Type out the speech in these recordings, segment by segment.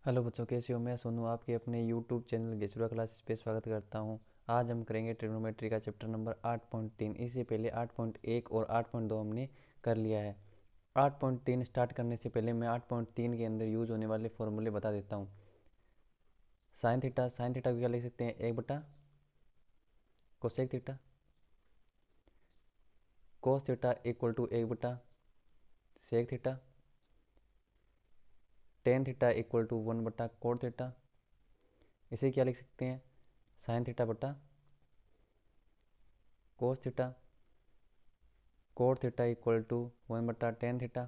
Hello बच्चों, कैसे हो? मैं सोनू आपके अपने यूट्यूब चैनल गेचुरा क्लासेस पे स्वागत करता हूं। आज हम करेंगे ट्रिग्नोमेट्री का चैप्टर नंबर 8.3। इससे पहले 8.1 और 8.2 हमने कर लिया है। 8.3 स्टार्ट करने से पहले मैं 8.3 के अंदर यूज होने वाले फॉर्मूले बता देता हूँ। साइन थीटा को क्या लिख सकते हैं? 1 बटा cosec theta. Cos theta equal to 1 बटा sec theta. Tan theta equal to 1 बटा कोट थीटा। इसे क्या लिख सकते हैं? साइन थीटा बटा cos theta. Cot theta equal to 1 बटा टेन थीटा।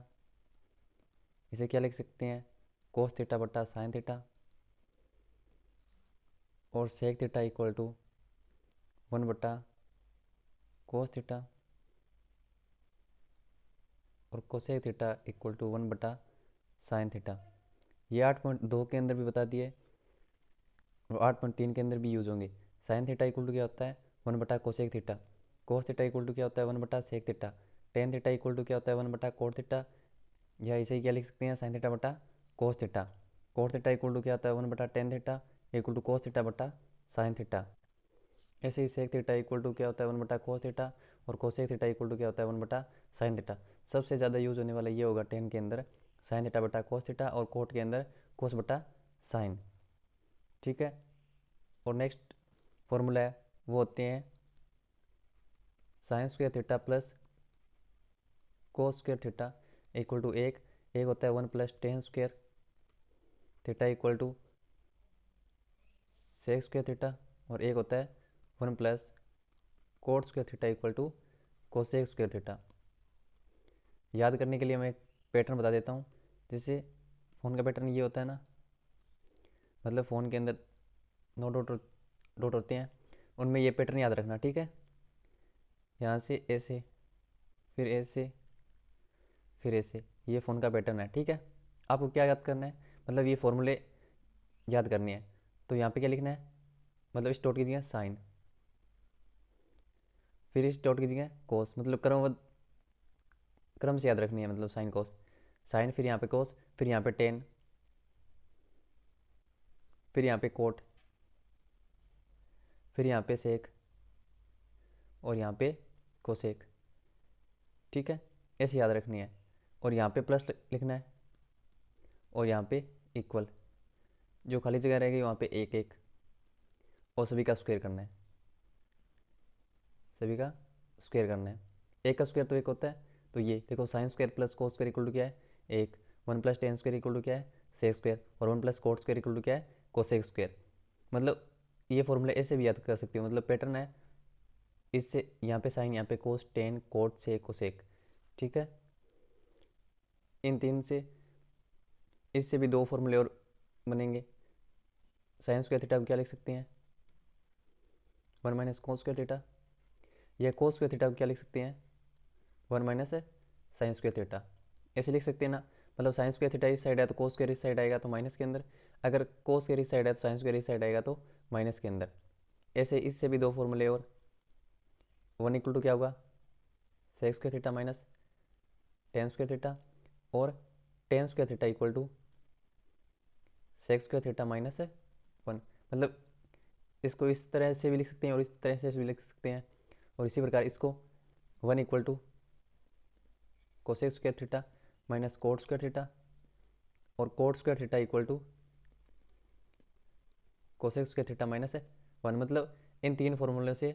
इसे क्या लिख सकते हैं? कोस थीटा बटा साइन थीटा। और सेक थीटा इक्वल टू 1 बटा कोस थीटा। और कोसेक थीटा इक्वल टू 1 बटा साइन थीटा। ये 8.2 के अंदर भी बता दिए और 8.3 के अंदर भी यूज होंगे। साइन थीटा इक्वल टू क्या होता है? 1 बटा cosec theta. Cos theta equal to क्या होता है? 1 बटा sec theta. Tan theta equal to क्या होता है? 1 बटा कोट थीटा। या इसे ही क्या लिख सकते हैं? साइन थीटा बटा cos theta. Cot theta equal to क्या होता है? 1 बटा tan theta equal to cos theta बटा साइन थीटा। ऐसे ही सेक थीटा इक्वल टू क्या होता है? 1 बटा कोस थीटा। और कोसेक थीटा इक्वल टू क्या होता है? 1 बटा साइन थीटा। सबसे ज़्यादा यूज होने वाला ये होगा टेन के अंदर साइन थीटा बटा कोस थीटा और कोट के अंदर कोस बटा साइन। ठीक है। और नेक्स्ट फॉर्मूला है वो होते हैं sine square theta plus cos square theta equal to एक होता है 1 plus tan square theta equal to sec square theta. और एक होता है 1 plus cot square theta equal to cosec square theta. याद करने के लिए मैं एक पैटर्न बता देता हूँ। जैसे फ़ोन का पैटर्न ये होता है ना, मतलब फ़ोन के अंदर 9 डॉट होते हैं, उनमें ये पैटर्न याद रखना। ठीक है। यहाँ से ऐसे, फिर ऐसे, फिर ऐसे, ये फ़ोन का पैटर्न है। ठीक है। आपको क्या याद करना है? मतलब ये फॉर्मूले याद करने हैं। तो यहाँ पे क्या लिखना है? मतलब इस डॉट की जगह साइन, फिर इस डॉट की जगह कोस, मतलब क्रम से याद रखनी है। मतलब साइन कोस, साइन, फिर यहाँ पे कोस, फिर यहाँ पे टेन, फिर यहाँ पे कोट, फिर यहाँ पे सेक और यहाँ पे कोसेक। ठीक है। ऐसे याद रखनी है। और यहाँ पे प्लस लिखना है और यहाँ पे इक्वल। जो खाली जगह रहेगी वहाँ पे एक एक, और सभी का स्क्वायर करना है। सभी का स्क्वायर करना है। एक का स्क्वायर तो एक होता है। तो ये देखो, sine square plus cos square equal to क्या है? एक। 1 plus tan square equal to क्या है? Sec square. और 1 plus cot square equal to क्या है? Cosec square. मतलब ये फॉर्मूला ऐसे भी याद कर सकते हो। मतलब पैटर्न है, इससे यहाँ पे साइन, यहाँ पे कोस, टेन, कोट, सेक, कोसेक। ठीक है। इन तीन से, इससे भी दो फॉर्मूले और बनेंगे। साइन स्क्वायर थीटा को क्या लिख सकते हैं? 1 माइनस कोस स्क्वायर थीटा। या कोस स्क्वायर थीटा को क्या लिख सकते हैं? 1 माइनस साइन स्क्वायर थीटा। ऐसे लिख सकते हैं ना। मतलब साइन स्क्वायर थीटा इस साइड है तो कोस स्क्वायर इस साइड आएगा तो माइनस के अंदर। अगर कोस स्क्वायर इस साइड है तो साइन स्क्वायर इस साइड आएगा तो माइनस के अंदर। ऐसे इससे भी दो फॉर्मूले और। वन इक्वल टू क्या होगा? Sec square theta minus tan square theta. और tan square theta equal to sec square theta minus 1। मतलब इसको इस तरह से भी लिख सकते हैं और इस तरह से भी लिख सकते हैं। और इसी प्रकार इसको 1 equal to cosec square theta minus cot square theta. और cot square theta equal to cosec square theta minus 1। मतलब इन तीन फॉर्मूलों से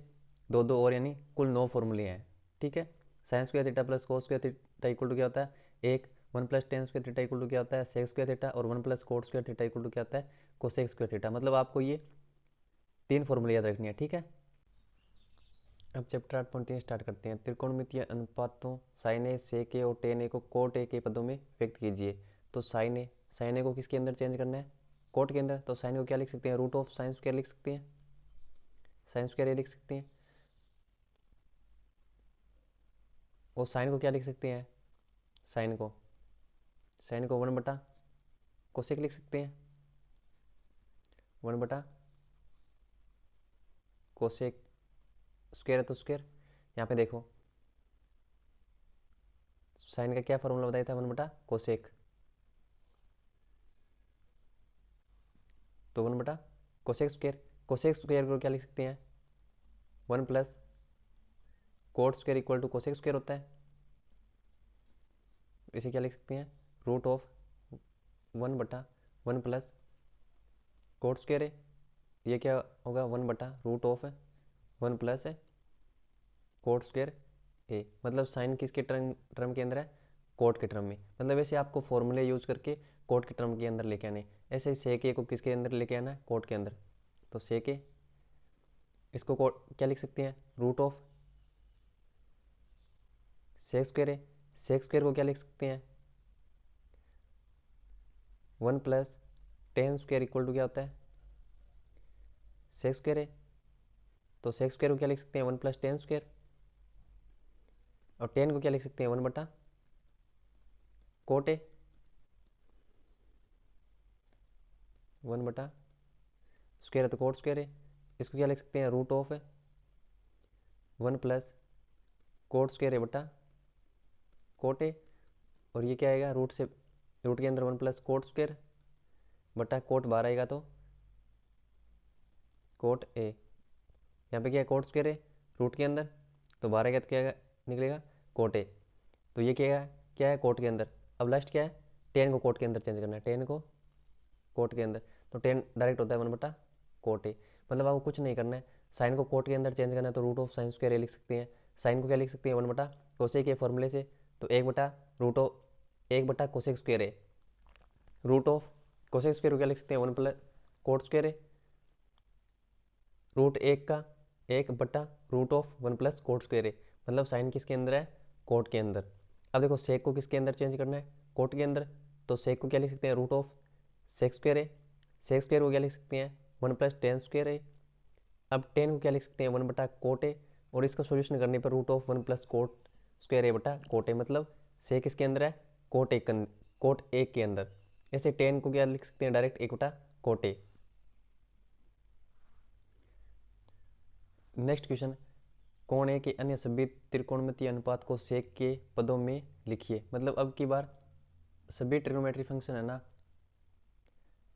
दो दो और, यानी कुल 9 फॉर्मूले हैं। ठीक है। Sign square theta plus cos square theta equal to क्या होता है? एक। 1 plus tan square theta equal to क्या होता है? Sec square theta. और 1 plus cot square theta equal to क्या होता है? Cosec square theta. मतलब आपको ये तीन फॉर्मूले याद रखनी है। ठीक है। अब चैप्टर 8.3 स्टार्ट करते हैं। त्रिकोणमितीय अनुपातों साइन ए, सेक ए और टेन ए को कोट ए के पदों में व्यक्त कीजिए। तो साइन ए को किसके अंदर चेंज करना है? कोट के अंदर। तो साइन को क्या लिख सकते हैं? रूट ऑफ साइन स्क्वायर लिख सकते हैं। साइन स्क्वायर ए लिख सकते हैं। और साइन को क्या लिख सकते हैं? साइन को 1 बटा कोसेक लिख सकते हैं। 1 बटा कोसेक स्क्वायर है तो स्क्वायर। यहाँ पे देखो, साइन का क्या फॉर्मूला बताया था? 1 बटा कोसेक। तो 1 बटा कोसेक स्क्वायर, कोसेक स्क्वायर को क्या लिख सकते हैं 1 plus cot square equal to cosec square होता है। इसे क्या लिख सकते हैं रूट ऑफ 1 बटा 1 प्लस कोट स्क्वायर है, ये क्या होगा 1 बटा root of 1 plus cot square A, मतलब साइन किसके टर्म के अंदर है कोट के टर्म में, मतलब ऐसे आपको फॉर्मूले यूज करके कोट के टर्म के अंदर लेके आने। ऐसे ही सेक ए को किसके अंदर लेके आना है कोट के अंदर, तो सेक ए इसको कोट क्या लिख सकते हैं रूट ऑफ सेक स्क्वायर है, सेक स्क्वायर को क्या लिख सकते हैं 1 plus tan square equal to क्या होता है सेक स्क्वायर है, तो सेक स्क्वायर को क्या लिख सकते हैं 1 प्लस टेन स्क्वायर, और टेन को क्या लिख सकते हैं 1 बटा कोट ए, 1 बटा स्क्वायर है तो कोट स्क्वायर है, इसको क्या लिख सकते हैं root of 1 plus cot square है बटा कोट ए, और ये क्या आएगा रूट के अंदर 1 प्लस कोट स्क्वायर बटा कोट बाहर आएगा तो कोट ए, यहाँ पे क्या है कोट स्क्वायर है रूट के अंदर, तो बाहर आएगा तो क्या निकलेगा कोट ए, तो ये क्या है कोट के अंदर। अब लास्ट क्या है टेन को कोट के अंदर चेंज करना है, टेन को कोट के अंदर, तो टेन डायरेक्ट होता है 1 बटा कोट ए, मतलब आपको कुछ नहीं करना है, साइन को कोट के अंदर चेंज करना है तो रूट ऑफ साइन स्क्वायर ए लिख सकते हैं, साइन को क्या लिख सकते हैं 1 बटा कोसेक के फॉर्मूले से, तो 1 बटा cosec square A, root of cosec square को क्या लिख सकते हैं 1 plus cot square A, root 1 बटा root of 1 plus cot square है, मतलब साइन किसके अंदर है कोट के अंदर। अब देखो सेक को किसके अंदर चेंज करना है कोट के अंदर, तो सेक को क्या लिख सकते हैं रूट ऑफ सेक स्क्वायर है, सेक स्क्वायर को क्या लिख सकते हैं 1 प्लस टेन स्क्वायर है, अब टेन को क्या लिख सकते हैं 1 बटा कोट है, और इसका सोल्यूशन करने पर root of 1 plus cot square A बटा कोट है, मतलब सेक किसके अंदर है कोट एक के अंदर, ऐसे टेन को क्या लिख सकते हैं डायरेक्ट 1 बटा कोट ए। नेक्स्ट क्वेश्चन, कोण ए के अन्य सभी त्रिकोणमितीय अनुपात को सेक के पदों में लिखिए, मतलब अब की बार सभी ट्रिग्नोमेट्री फंक्शन है ना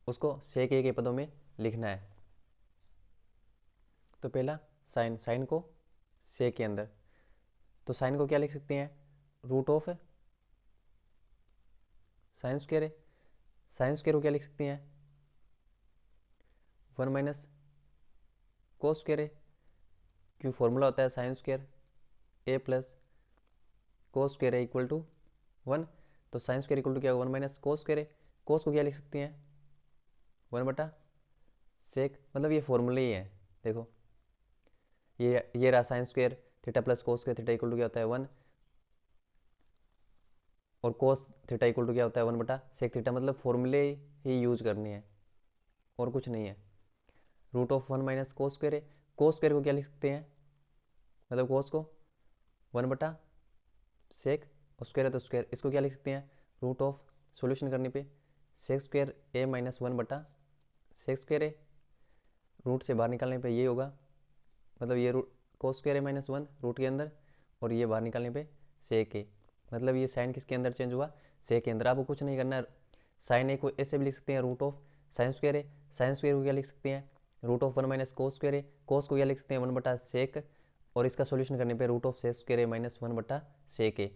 उसको सेक ए के पदों में लिखना है। तो पहला साइन को सेक के अंदर, तो साइन को क्या लिख सकते हैं रूट ऑफ साइन स्क्वायर है, साइन स्क्वायर को क्या लिख सकते हैं 1 माइनस कोस स्क्वायर है, क्योंकि फॉर्मूला होता है sign square A plus cos square है इक्वल टू 1, तो साइन स्क्वायर इक्वल टू क्या होगा 1 माइनस कोस स्क्वायर है, कोस को क्या लिख सकते हैं 1 बटा सेक, मतलब ये फॉर्मूला ही है। देखो ये रहा sine square theta plus cos square theta equal to क्या होता है 1, और कोस थीटा इक्वल टू क्या होता है 1 बटा सेक थीटा, मतलब फॉर्मूले ही यूज करने हैं और कुछ नहीं है। Root of 1 minus cos square है, कोस स्क्वायर को क्या लिख सकते हैं मतलब कोस को 1 बटा सेक और स्क्वायर है तो स्क्वायर, इसको क्या लिख सकते हैं रूट ऑफ सॉल्यूशन करने पे सेक स्क्वायर ए माइनस 1 बटा सेक स्क्वायर ए, रूट से बाहर निकालने पे ये होगा, मतलब ये root cos square A minus 1 root के अंदर, और ये बाहर निकालने पे सेक ए, मतलब ये साइन किसके अंदर चेंज हुआ सेक के अंदर। आपको कुछ नहीं करना है, साइन ए को ऐसे भी लिख सकते हैं root of sine square A, sign square को क्या लिख सकते हैं root of 1 minus cos square A, cos को क्या लिख सकते हैं 1 बटा सेक, और इसका सॉल्यूशन करने पे root of sec square A minus 1 बटा सेक ए।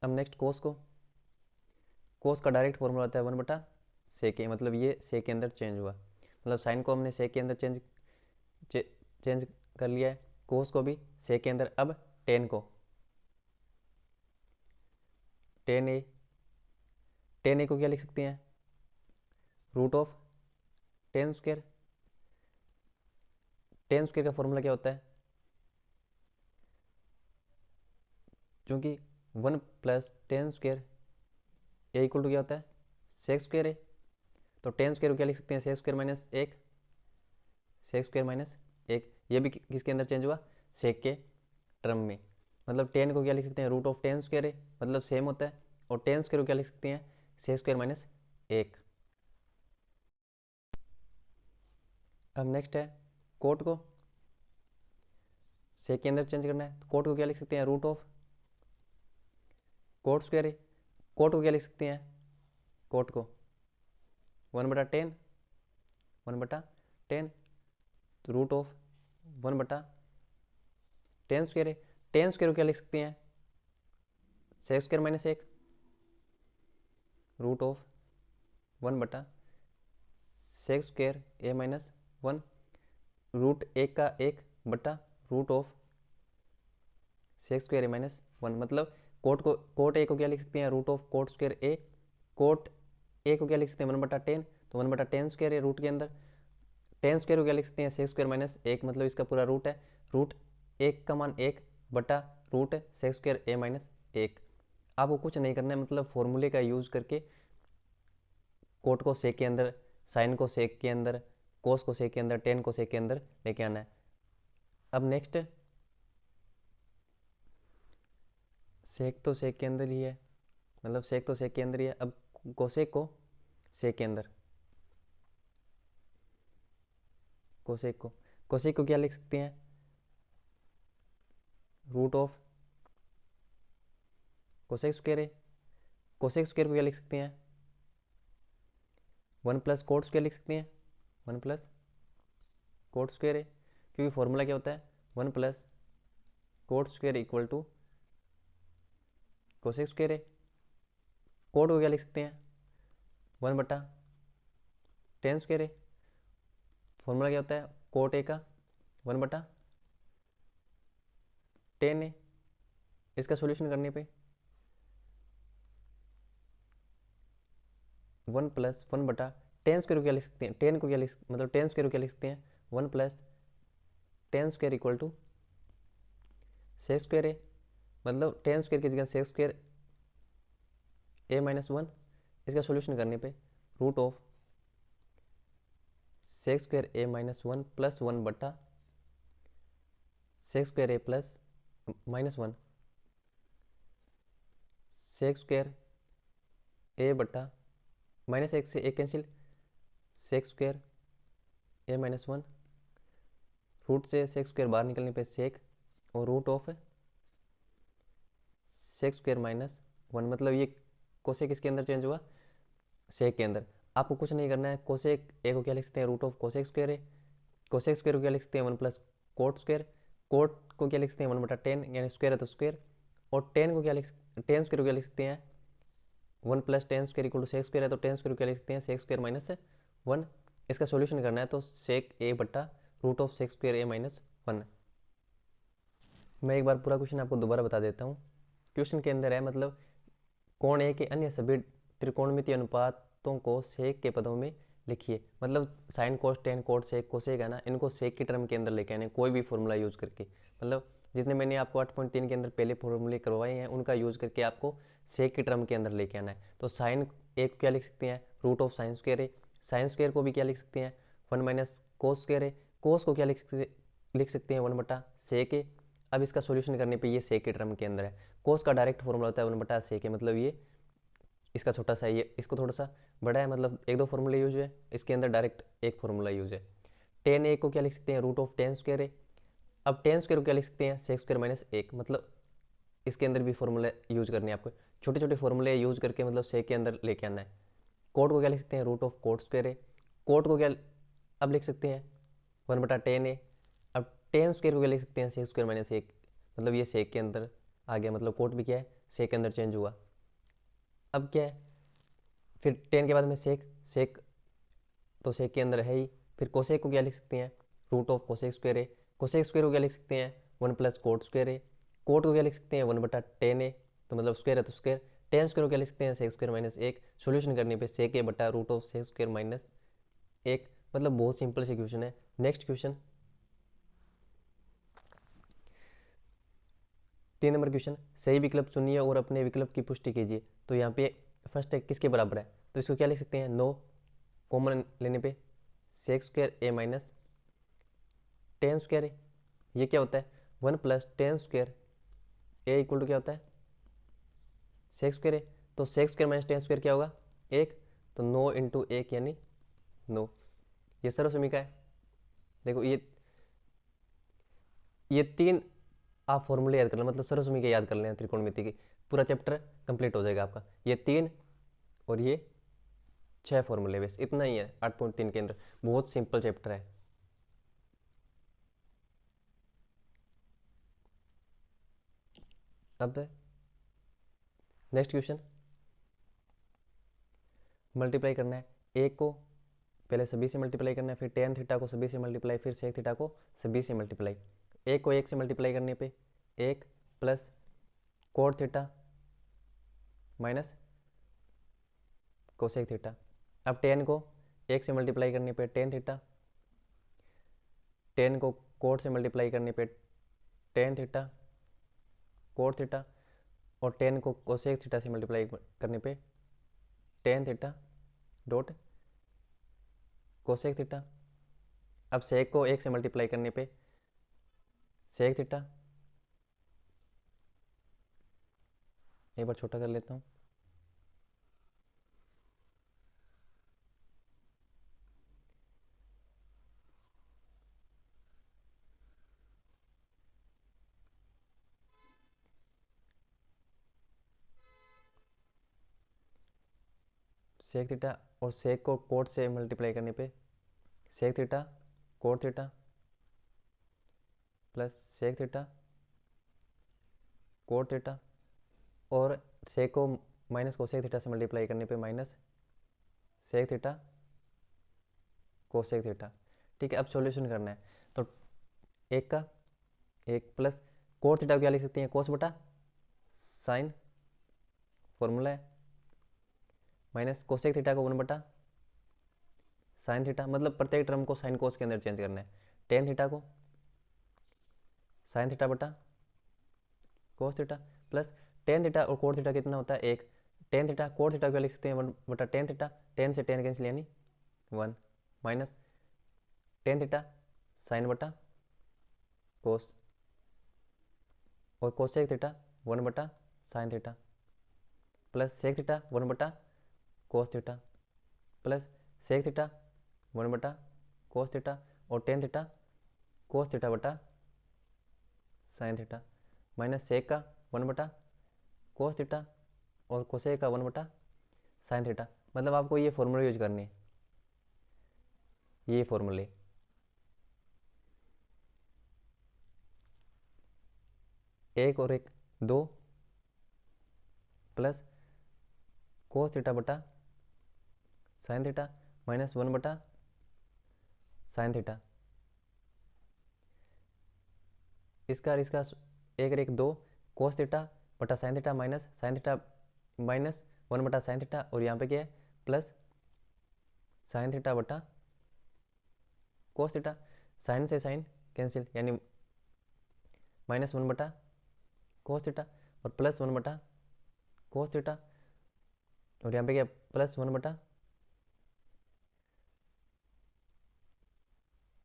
अब नेक्स्ट कोस का डायरेक्ट फॉर्मूला होता है 1 बटा सेक ए, मतलब ये सेक के अंदर चेंज हुआ, मतलब साइन को हमने सेक के अंदर चेंज कर लिया है, कोस को भी सेक के अंदर। अब टेन ए को क्या लिख सकते हैं रूट ऑफ टेन स्क्वायर का फॉर्मूला क्या होता है, क्योंकि 1 plus tan square A equal to क्या होता है सेक स्क्वायर है, तो टेन स्क्वायर को क्या लिख सकते हैं sec square minus 1, sec square minus 1, ये भी किसके अंदर चेंज हुआ सेक के टर्म में, मतलब टेन को क्या लिख सकते हैं रूट ऑफ टेन स्क्वायर है, मतलब सेम होता है, और टेन स्क्वायर को क्या लिख सकते हैं सेक स्क्वायर माइनस 1। अब नेक्स्ट है कोट को सेक के अंदर चेंज करना है, तो कोट को क्या लिख सकते हैं रूट ऑफ कोट स्क्वायर है, कोट को क्या लिख सकते हैं कोट को 1/10, 1/10, तो रूट ऑफ 1/10² है। 10² को क्या लिख सकते हैं, sec² - 1, root of 1/sec² a - 1, root 1 का 1 बटा रूट ऑफ sec² a - 1, मतलब कोट ए को क्या लिख सकते हैं, रूट ऑफ कोट² a, कोट ए को क्या लिख सकते हैं 1/10, तो 1/10² है रूट के अंदर। 10² को क्या लिख सकते हैं, sec² - 1, मतलब इसका पूरा रूट है, रूट 1 का मान 1 बटा रूट sec² a - 1। आपको कुछ नहीं करना है, मतलब फॉर्मूले का यूज़ करके कोट को सेक के अंदर, साइन को सेक के अंदर, कोस को सेक के अंदर, टेन को सेक के अंदर लेके आना है। अब नेक्स्ट, सेक तो सेक के अंदर ही है, मतलब सेक तो सेक के अंदर ही है। अब कोसेक को सेक के अंदर, कोसेक को क्या लिख सकते हैं, रूट ऑफ कोसेक² है। कोसेक² को क्या लिख सकते हैं, 1 + कोट² लिख सकते हैं, 1 + कोट² है, क्योंकि फॉर्मूला क्या होता है, 1 + कोट² = कोसेक² है। कोट को क्या लिख सकते हैं, 1/10² है। फॉर्मूला क्या होता है, कोट ए का 1/10 है। इसका सॉल्यूशन करने पे 1 + 1/10² को क्या लिख सकते हैं, 10 को क्या लिख, मतलब 10² को क्या लिख सकते हैं, 1 + 10² = sec² है, मतलब 10² की जगह sec² a - 1। इसका सॉल्यूशन करने पे root of sec² a - 1 + 1/sec² a + -1, sec² a बटा -1 से 1 कैंसिल, sec² a - 1, रूट से sec² बाहर निकलने पे sec, और रूट ऑफ sec² - 1, मतलब ये कोसेक किसके अंदर चेंज हुआ, सेक के अंदर। आपको कुछ नहीं करना है, कोसेक ए को क्या लिख सकते हैं, रूट ऑफ कोसेक² है। कोसेक² को क्या लिख सकते हैं, 1 + कोट², कोट को क्या लिख सकते हैं 1/10, यानी स्क्वायर है तो स्क्वायर, और 10 को क्या लिख, 10² को क्या लिख सकते हैं, 1 + 10² = sec² है, तो 10² को क्या लिख सकते हैं, sec² - 1। इसका सॉल्यूशन करना है तो sec a बटा रूट ऑफ sec² a - 1। मैं एक बार पूरा क्वेश्चन आपको दोबारा बता देता हूँ। क्वेश्चन के अंदर है, मतलब कोण ए के अन्य सभी त्रिकोणमितीय अनुपातों को सेक के पदों में लिखिए, मतलब sin cos tan cot sec cosec है ना, इनको सेक की टर्म के अंदर लेके आने, कोई भी फॉर्मूला यूज करके, मतलब जितने मैंने आपको 8.3 के अंदर पहले फॉर्मूले करवाए हैं उनका यूज करके आपको सेक की टर्म के अंदर लेके आना है। तो साइन ए को क्या लिख सकते हैं, रूट ऑफ sin² है। sin² को भी क्या लिख सकते हैं, 1 - cos² है। कोस को क्या लिख सकते हैं, 1/sec है। अब इसका सोल्यूशन करने पे ये सेक के टर्म के अंदर है। कोस का डायरेक्ट फॉर्मूला होता है 1/sec है, मतलब ये इसका छोटा सा, ये इसको थोड़ा सा बड़ा है, मतलब 1-2 फॉर्मूला यूज है, इसके अंदर डायरेक्ट एक फॉर्मूला यूज है। 10a को क्या लिख सकते हैं, रूट ऑफ 10² है। अब 10² को क्या लिख सकते हैं, sec² - 1, मतलब इसके अंदर भी फॉर्मूला यूज करने हैं आपको, छोटे छोटे फॉर्मूले यूज करके, मतलब सेक के अंदर लेके आना है। कोट को क्या लिख सकते हैं, रूट ऑफ कोट² है। कोट को क्या अब लिख सकते हैं, 1/10 है। अब 10² को क्या लिख सकते हैं, sec² - 1, मतलब ये सेक के अंदर आ गया, मतलब कोट भी क्या है, सेक के अंदर चेंज हुआ। अब क्या है, फिर 10 के बाद में सेक तो सेक के अंदर है ही। फिर कोसेक को क्या लिख सकते हैं, रूट ऑफ कोसेक² है। कोसेक² को क्या लिख सकते हैं, 1 + कोट²। है कोट को क्या लिख सकते हैं, 1/10 है, तो मतलब स्क्वायर है तो स्क्वायर। 10² को क्या लिख सकते हैं, sec² - 1। सोल्यूशन करने पे सेक ए बटा रूट ऑफ sec² - 1, मतलब बहुत सिंपल से क्वेश्चन है। नेक्स्ट क्वेश्चन, 3 नंबर क्वेश्चन, सही विकल्प चुनिए और अपने विकल्प की पुष्टि कीजिए। तो यहाँ पे फर्स्ट है किसके बराबर है, तो इसको क्या लिख सकते हैं, 9 कॉमन लेने पे sec² a - 10² है। ये क्या होता है, 1 + 10² a = क्या होता है, sec² है। तो sec² - 10² क्या होगा, 1, तो 9 × 1 यानी 9। ये सर्वसमीका है। देखो ये 3 आप फॉर्मूले याद कर लें, मतलब सर्वसमीका याद कर लें त्रिकोणमिति की, पूरा चैप्टर कंप्लीट हो जाएगा आपका। ये 3 और ये 6 फॉर्मूले बेस, इतना ही है 8.3 के अंदर, बहुत सिंपल चैप्टर है। अब नेक्स्ट क्वेश्चन, मल्टीप्लाई करना है एक को पहले सभी से मल्टीप्लाई करना है, फिर टेन थीटा को सभी से मल्टीप्लाई, फिर सेक थीटा को सभी से मल्टीप्लाई। एक को एक से मल्टीप्लाई करने पे एक plus cot theta minus cosec theta. अब टेन को एक से मल्टीप्लाई करने पे टेन थीटा, टेन को कोट से मल्टीप्लाई करने पे टेन थीटा कोट थीटा, और टेन को कोसेक थीटा से मल्टीप्लाई करने पे tan theta dot cosec theta. अब सेक को एक से मल्टीप्लाई करने पे सेक थीटा, एक बार छोटा कर लेता हूँ, सेक थीटा, और सेक को कोट से मल्टीप्लाई करने पे sec theta cot theta plus sec theta cot theta, और सेक को माइनस कोसेक थीटा से मल्टीप्लाई करने पे minus sec theta cosec theta. ठीक है, अब सॉल्यूशन करना है तो एक का एक प्लस कोट थीटा क्या लिख सकते हैं, कोस बटा साइन फॉर्मूला है, माइनस कोसेक थीटा को 1 बटा साइन थीटा, मतलब प्रत्येक टर्म को साइन कोस के अंदर चेंज करना है। टेन थीटा को साइन थीटा बटा cos theta plus ten theta और कोट थीटा कितना होता है एक, टेन थीटा कोट थीटा क्या लिख सकते हैं 1 बटा टेन थीटा, टेन से टेन कैंसिल यानी 1 माइनस टेन थीटा साइन बटा कोस, और कोसेक थीटा 1 बटा sign theta plus sec theta 1 बटा cos theta plus sec theta 1 बटा कोस थीटा, और टेन थीटा कोस थीटा बटा साइन थीटा माइनस सेक का 1 बटा कोस थीटा और कोसेक का 1 बटा साइन थीटा। मतलब आपको ये फॉर्मूले यूज करने हैं, ये फॉर्मूले एक और एक दो प्लस कोस थीटा बटा साइन थीटा माइनस 1 बटा साइन थीटा, इसका एक और एक दो कोस थीटा बटा sine theta minus sine theta minus 1 बटा साइन थीटा, और यहाँ पे क्या है प्लस साइन थीटा बटा कोस थीटा, साइन से साइन कैंसिल यानी माइनस 1 बटा कोस थीटा और प्लस 1 बटा कोस थीटा, और यहाँ पे क्या प्लस 1 बटा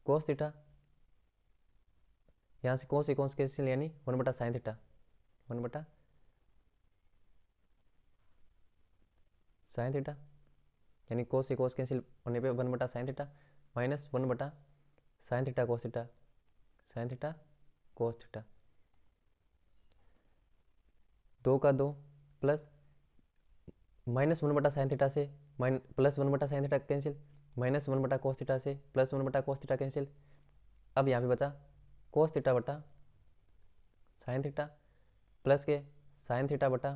कोस थीटा, यहाँ से कोस कैंसिल यानी 1 बटा साइन थीटा 1 बटा साइन थीटा, यानी कोस कैंसिल होने पे 1 बटा साइन थीटा माइनस 1 बटा sign theta cos theta sine theta cos theta, दो का दो प्लस माइनस 1 बटा साइन थीटा से प्लस 1 बटा साइन थीटा कैंसिल, माइनस 1 बटा कोस थीटा से प्लस 1 बटा कोस थीटा कैंसिल। अब यहाँ पे बचा कोस थीटा बटा साइन थीटा प्लस के साइन थीटा बटा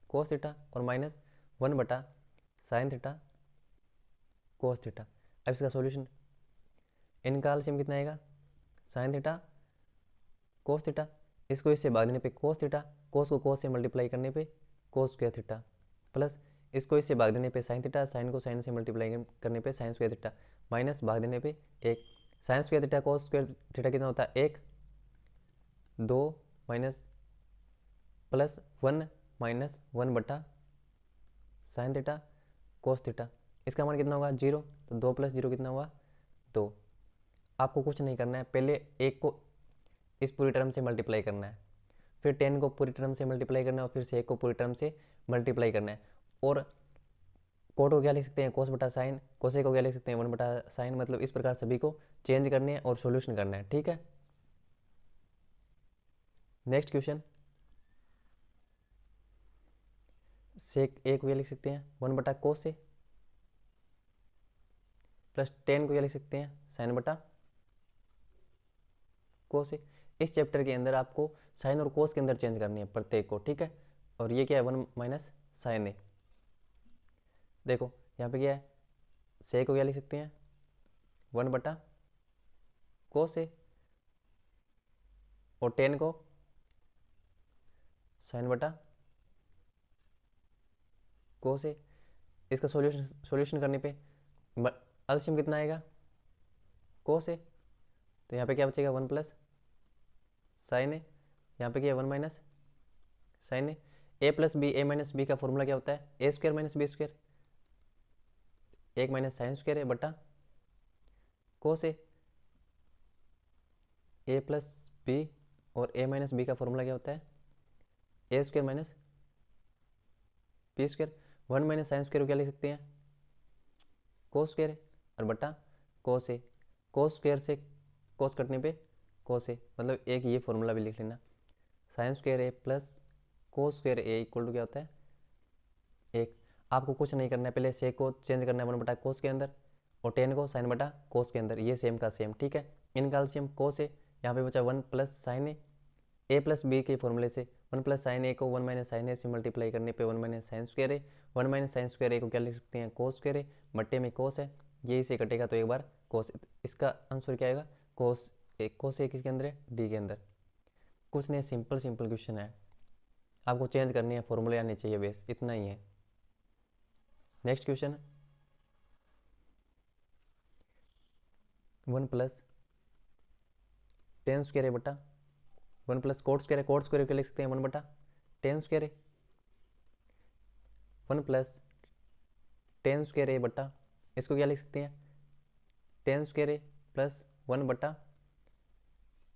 कोस थीटा और माइनस 1 बटा साइन थीटा कोस थीटा। अब इसका सॉल्यूशन, इनका एलसीएम कितना आएगा साइन थीटा कोस थीटा, इसको इससे भाग देने पे कोस थीटा, कोस को कोस से मल्टीप्लाई करने पे कोस स्क्वायर थीटा, प्लस इसको इससे भाग देने पे साइन थीटा, साइन को साइन से मल्टीप्लाई करने पे साइन स्क्वायर थीटा, माइनस भाग देने पे एक, sin square theta cos square theta कितना होता है एक, दो माइनस प्लस 1 माइनस 1 बटा साइन थीटा कोस थीटा, इसका मान कितना होगा 0, तो 2 प्लस 0 कितना हुआ 2। आपको कुछ नहीं करना है, पहले एक को इस पूरी टर्म से मल्टीप्लाई करना है, फिर 10 को पूरी टर्म से मल्टीप्लाई करना है, और फिर से 1 को पूरी टर्म से मल्टीप्लाई करना है, और कोट को क्या लिख सकते हैं कोस बटा साइन, कोसे को क्या लिख सकते हैं 1 बटा साइन, मतलब इस प्रकार सभी को चेंज करने हैं और सॉल्यूशन करना है। ठीक है, नेक्स्ट क्वेश्चन, सेक ए को क्या लिख सकते हैं 1 बटा कोस ए, प्लस टेन को क्या लिख सकते हैं साइन बटा कोस ए। इस चैप्टर के अंदर आपको साइन और कोस के अंदर चेंज करनी है प्रत्येक को, ठीक है। और ये क्या है 1 माइनस साइन ए। देखो यहाँ पे क्या है, से को क्या लिख सकते हैं 1 बटा कोस ए, और टेन को साइन बटा कोस ए। इसका सॉल्यूशन करने पे एलसीएम कितना आएगा कोस ए, तो यहाँ पे क्या बचेगा 1 प्लस साइन ए, यहाँ पे क्या है 1 minus sign A plus B, A minus B का फॉर्मूला क्या होता है A square minus B square, 1 minus sign square है बटा कोस ए प्लस बी, और ए माइनस बी का फॉर्मूला क्या होता है A square minus B square. 1 minus sign square को क्या लिख सकते हैं कोस स्क्वायर है, और बटा कोस ए, कोस स्क्वायर से कोस कटने पे कोस ए, मतलब एक ये फॉर्मूला भी लिख लेना, sin square A plus cos square A equal to क्या होता है एक। आपको कुछ नहीं करना है, पहले से को चेंज करना है 1 बटा कोस के अंदर, और टेन को साइन बटा कोस के अंदर, ये सेम का सेम, ठीक है। इनका एलसीएम कोस ए, यहाँ पे बचा 1 plus sign A plus B के फॉर्मूले से 1 प्लस साइन ए को 1 माइनस साइन ए से मल्टीप्लाई करने पे 1 minus sign square A, 1 minus sign square A को क्या लिख सकते हैं कोस स्क्वायर ए, बट्टे में कोस है, ये इसे कटेगा तो एक बार कोस, इसका आंसर क्या आएगा कोस ए। कोस ए किसके अंदर है डी के अंदर। कुछ नहीं, सिंपल सिंपल क्वेश्चन है, आपको चेंज करनी है, फॉर्मूले आने चाहिए, बेस इतना ही है। Next question 1 plus tan square A बटा 1 प्लस कोट स्क्वायर है, कोट स्क्वायर क्या लिख सकते हैं 1 बटा टेन स्क्वायर है, 1 प्लस टेन स्क्वायर ए बटा, इसको क्या लिख सकते हैं टेन स्क्वायर ए प्लस 1 बटा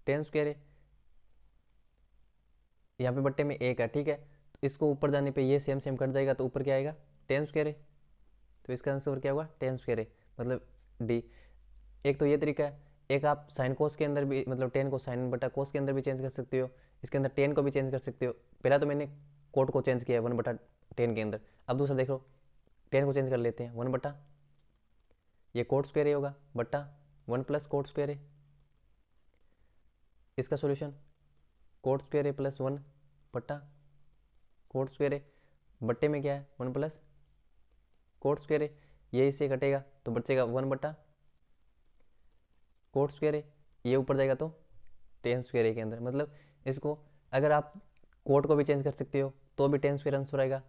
टेन स्क्वायर ए, यहाँ पे बट्टे में एक है, ठीक है। तो इसको ऊपर जाने पे ये सेम सेम कट जाएगा, तो ऊपर क्या आएगा टेन स्क्वायर ए, तो इसका आंसर क्या होगा टेन स्क्वायर ए, मतलब डी। एक तो ये तरीका है, एक आप साइन कोस के अंदर भी, मतलब टेन को साइन बटा कोस के अंदर भी चेंज कर सकते हो, इसके अंदर टेन को भी चेंज कर सकते हो। पहला तो मैंने कोट को चेंज किया है 1 बटा टेन के अंदर, अब दूसरा देखो टेन को चेंज कर लेते हैं 1 बटा, ये कोट स्क्वायर ए होगा बटा 1 प्लस कोट स्क्वायर ए, इसका solution coat square A plus 1 बटा कोट स्क्वायर ए, बट्टे में क्या है 1 प्लस कोट स्क्वायर ए, ये इससे कटेगा तो बचेगा 1 बटा कोट स्क्वायर ए, ये ऊपर जाएगा तो टेन स्क्वायर ए के अंदर। मतलब इसको अगर आप कोट को भी चेंज कर सकते हो तो भी टेन स्क्वायर आंसर आएगा,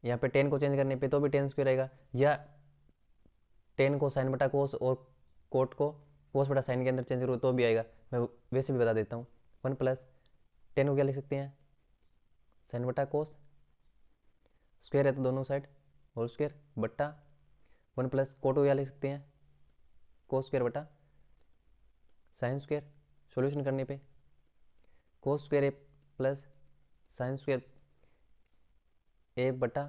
यहाँ पे टेन को चेंज करने पे तो भी टेन स्क्वायर आएगा, या टेन को साइन बटा कोस और कोट को कोस बटा साइन के अंदर चेंज करो तो भी आएगा। मैं वैसे भी बता देता हूँ, 1 प्लस टेन को क्या लिख सकते हैं साइन बटा कोस, स्क्वायर है तो दोनों साइड होल स्क्वायर, बट्टा 1 प्लस कोट को क्या लिख सकते हैं कोस स्क्वायर बटा साइन स्क्वायर। सॉल्यूशन करने पे cos square A plus sign square A बटा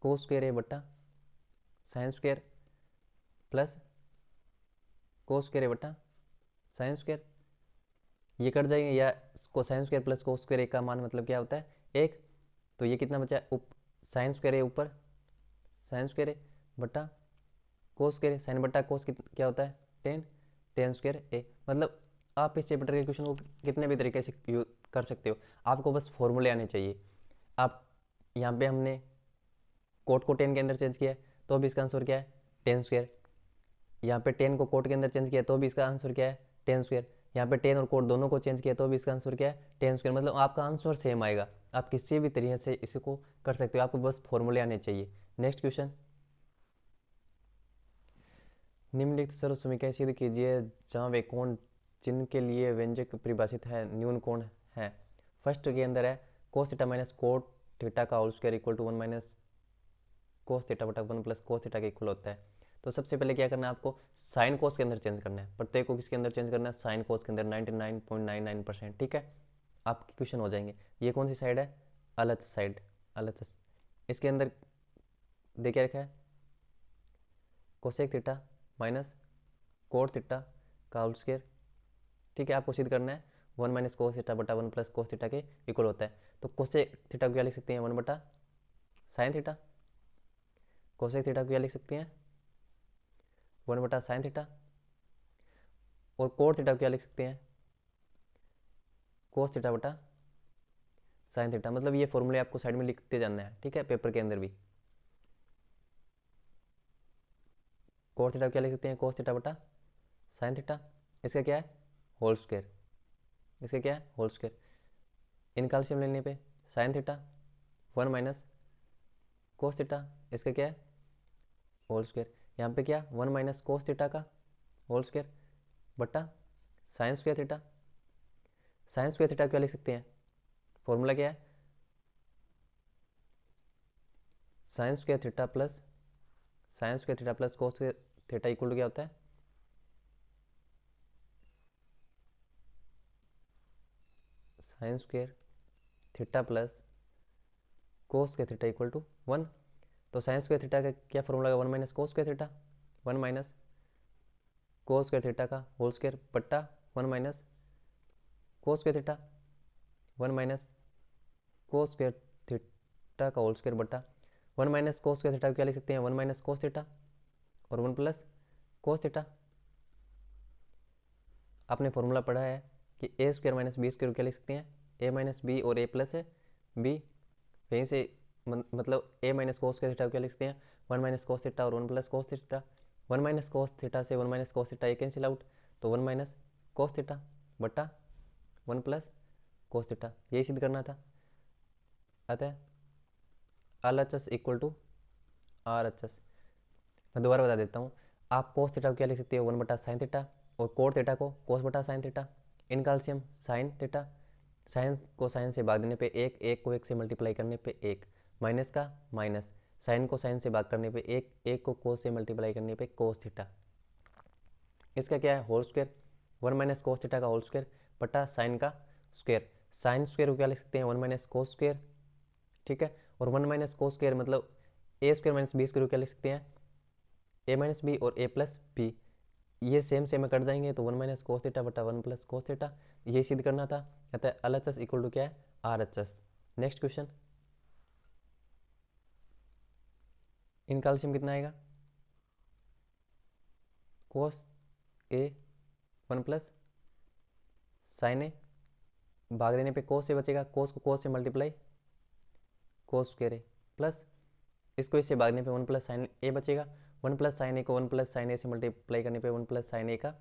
कोस स्क्वायर ए बटा sign square plus cos square A बटा साइन स्क्वायर, ये कट जाएंगे, या को sine square plus cos square A का मान मतलब क्या होता है एक, तो ये कितना बचा साइन स्क्वायर ए ऊपर साइन स्क्वायर ए बटा कोस स्क्वायर ए, साइन बटा कोस क्या होता है टेन, टेन स्क्वायर ए। मतलब आप इस चैप्टर के क्वेश्चन को कितने भी तरीके से यूज कर सकते हो, आपको बस फॉर्मूले आने चाहिए। आप यहाँ पे हमने कोट को टेन के अंदर चेंज किया है तो भी इसका आंसर क्या है टेन स्क्वायर, यहाँ पे टेन को कोट के अंदर चेंज किया तो भी इसका आंसर क्या है टेन स्क्वायर, यहाँ पे टेन और कोट दोनों को चेंज किया तो भी इसका आंसर क्या है टेन स्क्वायर। मतलब आपका आंसर सेम आएगा, आप किसी भी तरीके से इसको कर सकते हो, आपको बस फॉर्मूले आने चाहिए। नेक्स्ट क्वेश्चन, निम्नलिखित सर्व समीकरण सिद्ध कीजिए जहाँ वे कोण चिन्ह के लिए व्यंजक परिभाषित है न्यून कोण है। फर्स्ट के अंदर है cos theta minus cot theta का whole square equal to 1 minus cos theta बटा 1 प्लस कोस थीटा के इक्वल होता है। तो सबसे पहले क्या करना है आपको साइन कोस के अंदर चेंज करना है, प्रत्येक को किसके अंदर चेंज करना है साइन कोस के अंदर 99.99%, ठीक है। आपके क्वेश्चन हो जाएंगे। ये कौन सी साइड है अलग साइड, अलग इसके अंदर देखिए रखा है cosec theta minus cot theta का होल स्क्वायर, ठीक है। आपको सिद्ध करना है 1 माइनस कोस थीटा बटा 1 प्लस कोस थीटा के इक्वल होता है। तो कोसेक थीटा को क्या लिख सकते हैं 1/sin थीटा। कोसेक थीटा को क्या लिख सकते हैं 1/sin थीटा। और कोट थीटा को क्या लिख सकते हैं कोस थीटा बटा साइन थीटा। मतलब ये फॉर्मूले आपको साइड में लिखते जाना है, ठीक है, पेपर के अंदर भी। कोट थीटा को क्या लिख सकते हैं कोस थीटा बटा साइन थीटा। इसका क्या है होल स्क्वायर। इसका क्या है होल स्क्वायर। इन कैल्शियम लेने पे साइन थीटा 1 माइनस कोस थीटा, इसका क्या है होल स्क्वायर। यहाँ पे क्या 1 माइनस कोस थीटा का होल स्क्वायर बटा sign square theta. Sign square theta क्या लिख सकते हैं फॉर्मूला क्या है sign square theta plus sign square theta plus cos square theta equal to क्या होता है sign square theta plus cos square theta equal to 1। तो साइन स्क्वायर थीटा का क्या फॉर्मूला है 1 minus cos square theta 1 minus cos square theta का whole square बट्टा 1 minus cos square theta 1 minus cos square theta का whole square बट्टा 1 minus cos square theta को क्या लिख सकते हैं 1 माइनस कोस थीटा और 1 प्लस कोस थीटा। आपने फॉर्मूला पढ़ा है कि ए स्क्वायर माइनस बी स्क्वायर क्या लिख सकते हैं ए माइनस बी और ए प्लस है बी। वहीं से मतलब ए माइनस कोस स्क्वायर थीटा को क्या लिख सकते हैं 1 माइनस कोस थीटा और 1 प्लस कोस थीटा। 1 माइनस कोस थीटा से 1 माइनस कोस थीटा ये कैंसिल आउट, तो 1 माइनस कोस थीटा बटा 1 प्लस कोस थीटा, यही सिद्ध करना था। अतः LHS इक्वल टू RHS। मैं दोबारा बता देता हूँ, आप कोस थीटा को क्या लिख सकते हो 1/sin थीटा और कोट थीटा को कोस बटा साइन थीटा। इन कैल्शियम साइन थीटा, साइन को साइन से भाग देने पे एक, एक को एक से मल्टीप्लाई करने पे एक, माइनस का माइनस, साइन को साइन से भाग करने पे एक, एक को कोस से मल्टीप्लाई करने पे कोस थीटा। इसका क्या है होल स्क्वायर 1 माइनस कोस थीटा का होल स्क्वायर बटा साइन का स्क्वायर। साइन स्क्वायर को क्या लिख सकते हैं 1 माइनस कोस स्क्वायर, ठीक है। और 1 माइनस कोस स्क्वायर मतलब ए स्क्वायर माइनस बी स्क्वायर को क्या लिख सकते हैं ए माइनस बी और ए प्लस बी, ये सेम सेम में कट जाएंगे तो 1 माइनस कोस थीटा बटा 1 प्लस कोस थीटा, ये सिद्ध करना था। अतः LHS इक्वल टू क्या है RHS। Next question, in calcium कितना आएगा कोस ए 1 प्लस साइन ए, भाग देने पे कोस से बचेगा, कोस को कोस से multiply cos square A plus इसको इससे भागने पे 1 प्लस साइन ए बचेगा, 1 प्लस साइन ए को 1 प्लस साइन ए से मल्टीप्लाई करने पे 1 प्लस साइन ए का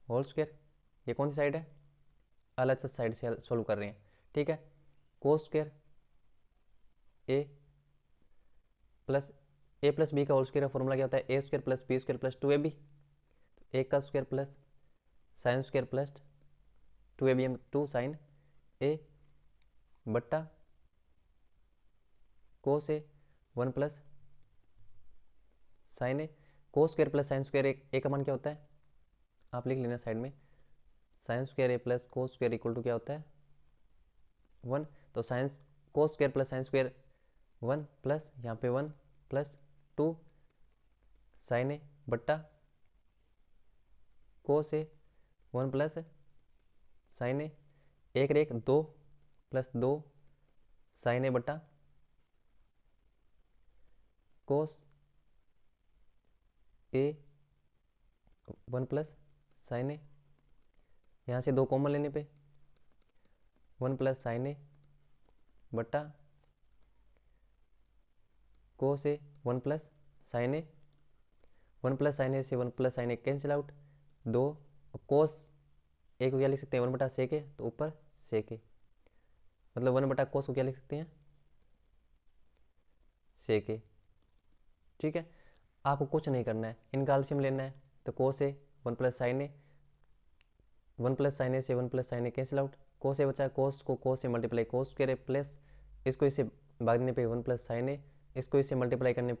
होल स्क्वायर। ये कौन सी साइड है LHS साइड से सोल्व कर रहे हैं, ठीक है। Cos square A plus B का होल स्क्वायर का फॉर्मूला क्या होता है A square plus B square plus 2ab। तो ए का square plus sign square plus 2ab 2 sign A बट्टा cos A 1 plus sign A. Cos square plus sign square A का मान क्या होता है आप लिख लेना साइड में, sin square A plus cos square equal to क्या होता है 1। तो science cos square plus sign square 1 plus यहाँ पे 1 प्लस 2 साइन ए बट्टा कोस ए 1 प्लस साइन ए, एक रेख 2 प्लस 2 साइन ए बट्टा कोस ए 1 प्लस साइन ए। यहाँ से 2 कॉमन लेने पे 1 प्लस साइन ए बट्टा cos A 1 plus sign A, 1 plus sign ए से 1 प्लस साइन ए कैंसिल आउट, 2 कोस ए को क्या लिख सकते हैं 1 बटा सेक ए, तो ऊपर सेक ए मतलब 1 बटा कोस को क्या लिख सकते हैं सेक ए, ठीक है। आपको कुछ नहीं करना है, इन कैल्शियम लेना है तो कोस A 1 plus sign A, 1 plus sign ए से 1 प्लस साइन ए कैंसिल आउट, कोस ए बचा, कोस को कोस से multiply cos square A plus इसको इससे भागने पे 1 प्लस साइन ए, इसको इससे मल्टीप्लाई करने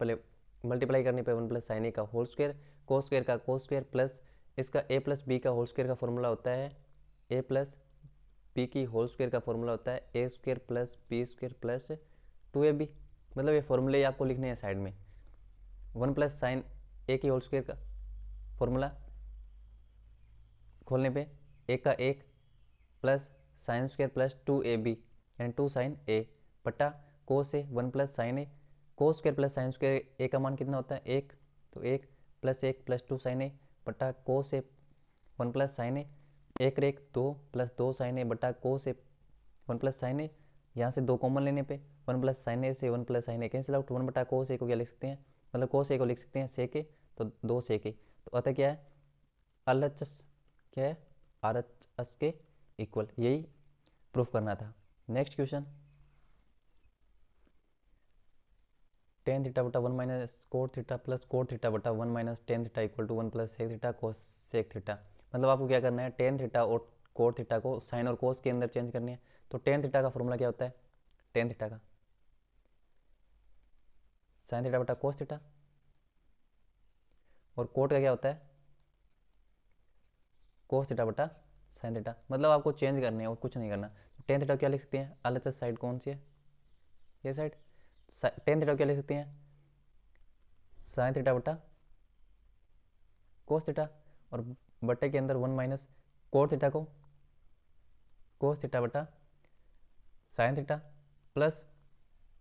पे 1 प्लस साइन ए का होल स्क्वायर, कोस स्क्वायर का कोस स्क्वायर प्लस इसका ए प्लस बी का होल स्क्वायर का फॉर्मूला होता है ए प्लस बी की होल स्क्वायर का फॉर्मूला होता है A square plus B square plus 2ab। मतलब ये फॉर्मूले आपको लिखने हैं साइड में, 1 प्लस साइन ए की होल स्क्वायर का फॉर्मूला खोलने पे एक का एक plus sign square plus 2ab यानी 2 साइन ए बटा cos A 1 plus sign A, cos square plus sign square A का मान कितना होता है 1, तो 1 प्लस 1 प्लस 2 साइन ए बटा कोस ए 1 प्लस साइन ए, 1 और 1 2 प्लस 2 साइन ए बटा कोस ए 1 प्लस साइन ए, यहाँ से 2 कॉमन लेने पे 1 प्लस साइन ए से 1 प्लस साइन ए कैंसिल आउट, 1 बटा कोस ए को क्या लिख सकते हैं, मतलब कोस ए को लिख सकते हैं सेक ए, तो 2 सेक ए, तो अतः क्या है RHS, क्या है RHS के इक्वल, यही प्रूफ करना था। नेक्स्ट क्वेश्चन, टेन थीटा बटा 1 minus cot theta plus cot theta बटा 1 minus tan theta equal to 1 plus sec theta cosec theta, मतलब आपको क्या करना है टेन थीटा और कोट थीटा को साइन और कोस के अंदर चेंज करनी है। तो टेन थीटा का फॉर्मूला क्या होता है, टेन थीटा का साइन थीटा बटा कोस थीटा, और कोट का क्या होता है कोस थीटा बटा साइन थीटा, मतलब आपको चेंज करने हैं और कुछ नहीं करना। तो टेन थीटा क्या लिख सकते हैं, LHS साइड कौन सी है, ये साइड, टेन थीटा क्या लिख सकते हैं साइन थीटा बटा कोस थीटा, और बटे के अंदर 1 माइनस कोट थीटा को कोस थीटा बटा sign theta, plus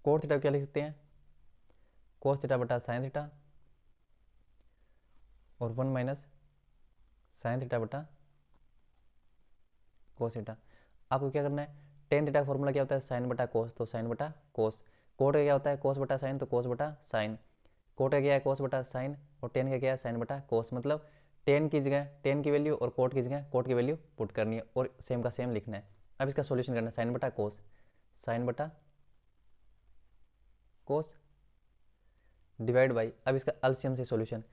cot theta क्या लिख सकते हैं कोस थीटा बटा साइन थीटा, और 1 माइनस साइन थीटा बटा कोस थीटा। आपको क्या करना है, टेन थीटा का फॉर्मूला क्या होता है साइन बटा कोस, तो साइन बटा कोस, कोट का क्या होता है कोस बटा साइन, तो कोस बटा साइन, कोट का क्या है कोस बटा साइन, और टेन का क्या है साइन बटा कोस, मतलब टेन की जगह टेन की वैल्यू और कोट की जगह कोट की वैल्यू पुट करनी है और सेम का सेम लिखना है। अब इसका सॉल्यूशन करना है, साइन बटा कोस, साइन बटा कोस डिवाइड बाई, अब इसका एलसीएम से सॉल्यूशन,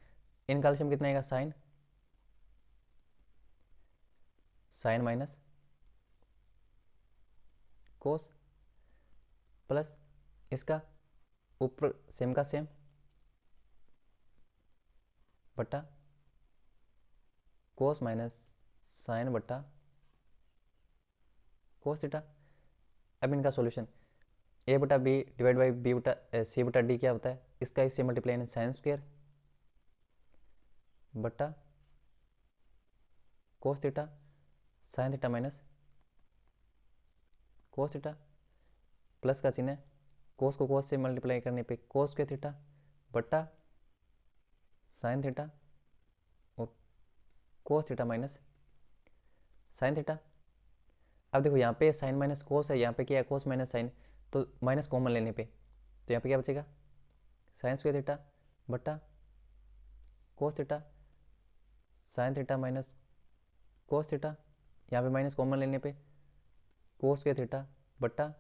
इनका एलसीएम कितना आएगा sin, sign minus cos plus इसका ऊपर सेम का सेम बटा कोस माइनस साइन बटा कोस थीटा। अब इनका सॉल्यूशन ए बटा बी डिवाइड बाई बी बटा सी बटा डी क्या होता है, इसका इससे मल्टीप्लाई साइन स्क्वायर बटा cos theta sine theta minus cos theta, plus का चिन्ह है, कोस को कोस से मल्टीप्लाई करने पे कोस के थीटा बटा साइन थीटा और कोस थीटा माइनस साइन थीटा। अब देखो यहाँ पे साइन माइनस कोस है, यहाँ पे क्या है कोस माइनस साइन, तो माइनस कॉमन लेने पे तो यहाँ पे क्या बचेगा साइन स्क्वायर थीटा बटा cos theta sine theta minus cos theta, यहाँ पे माइनस कॉमन लेने पे कोस स्क्वायर थीटा बटा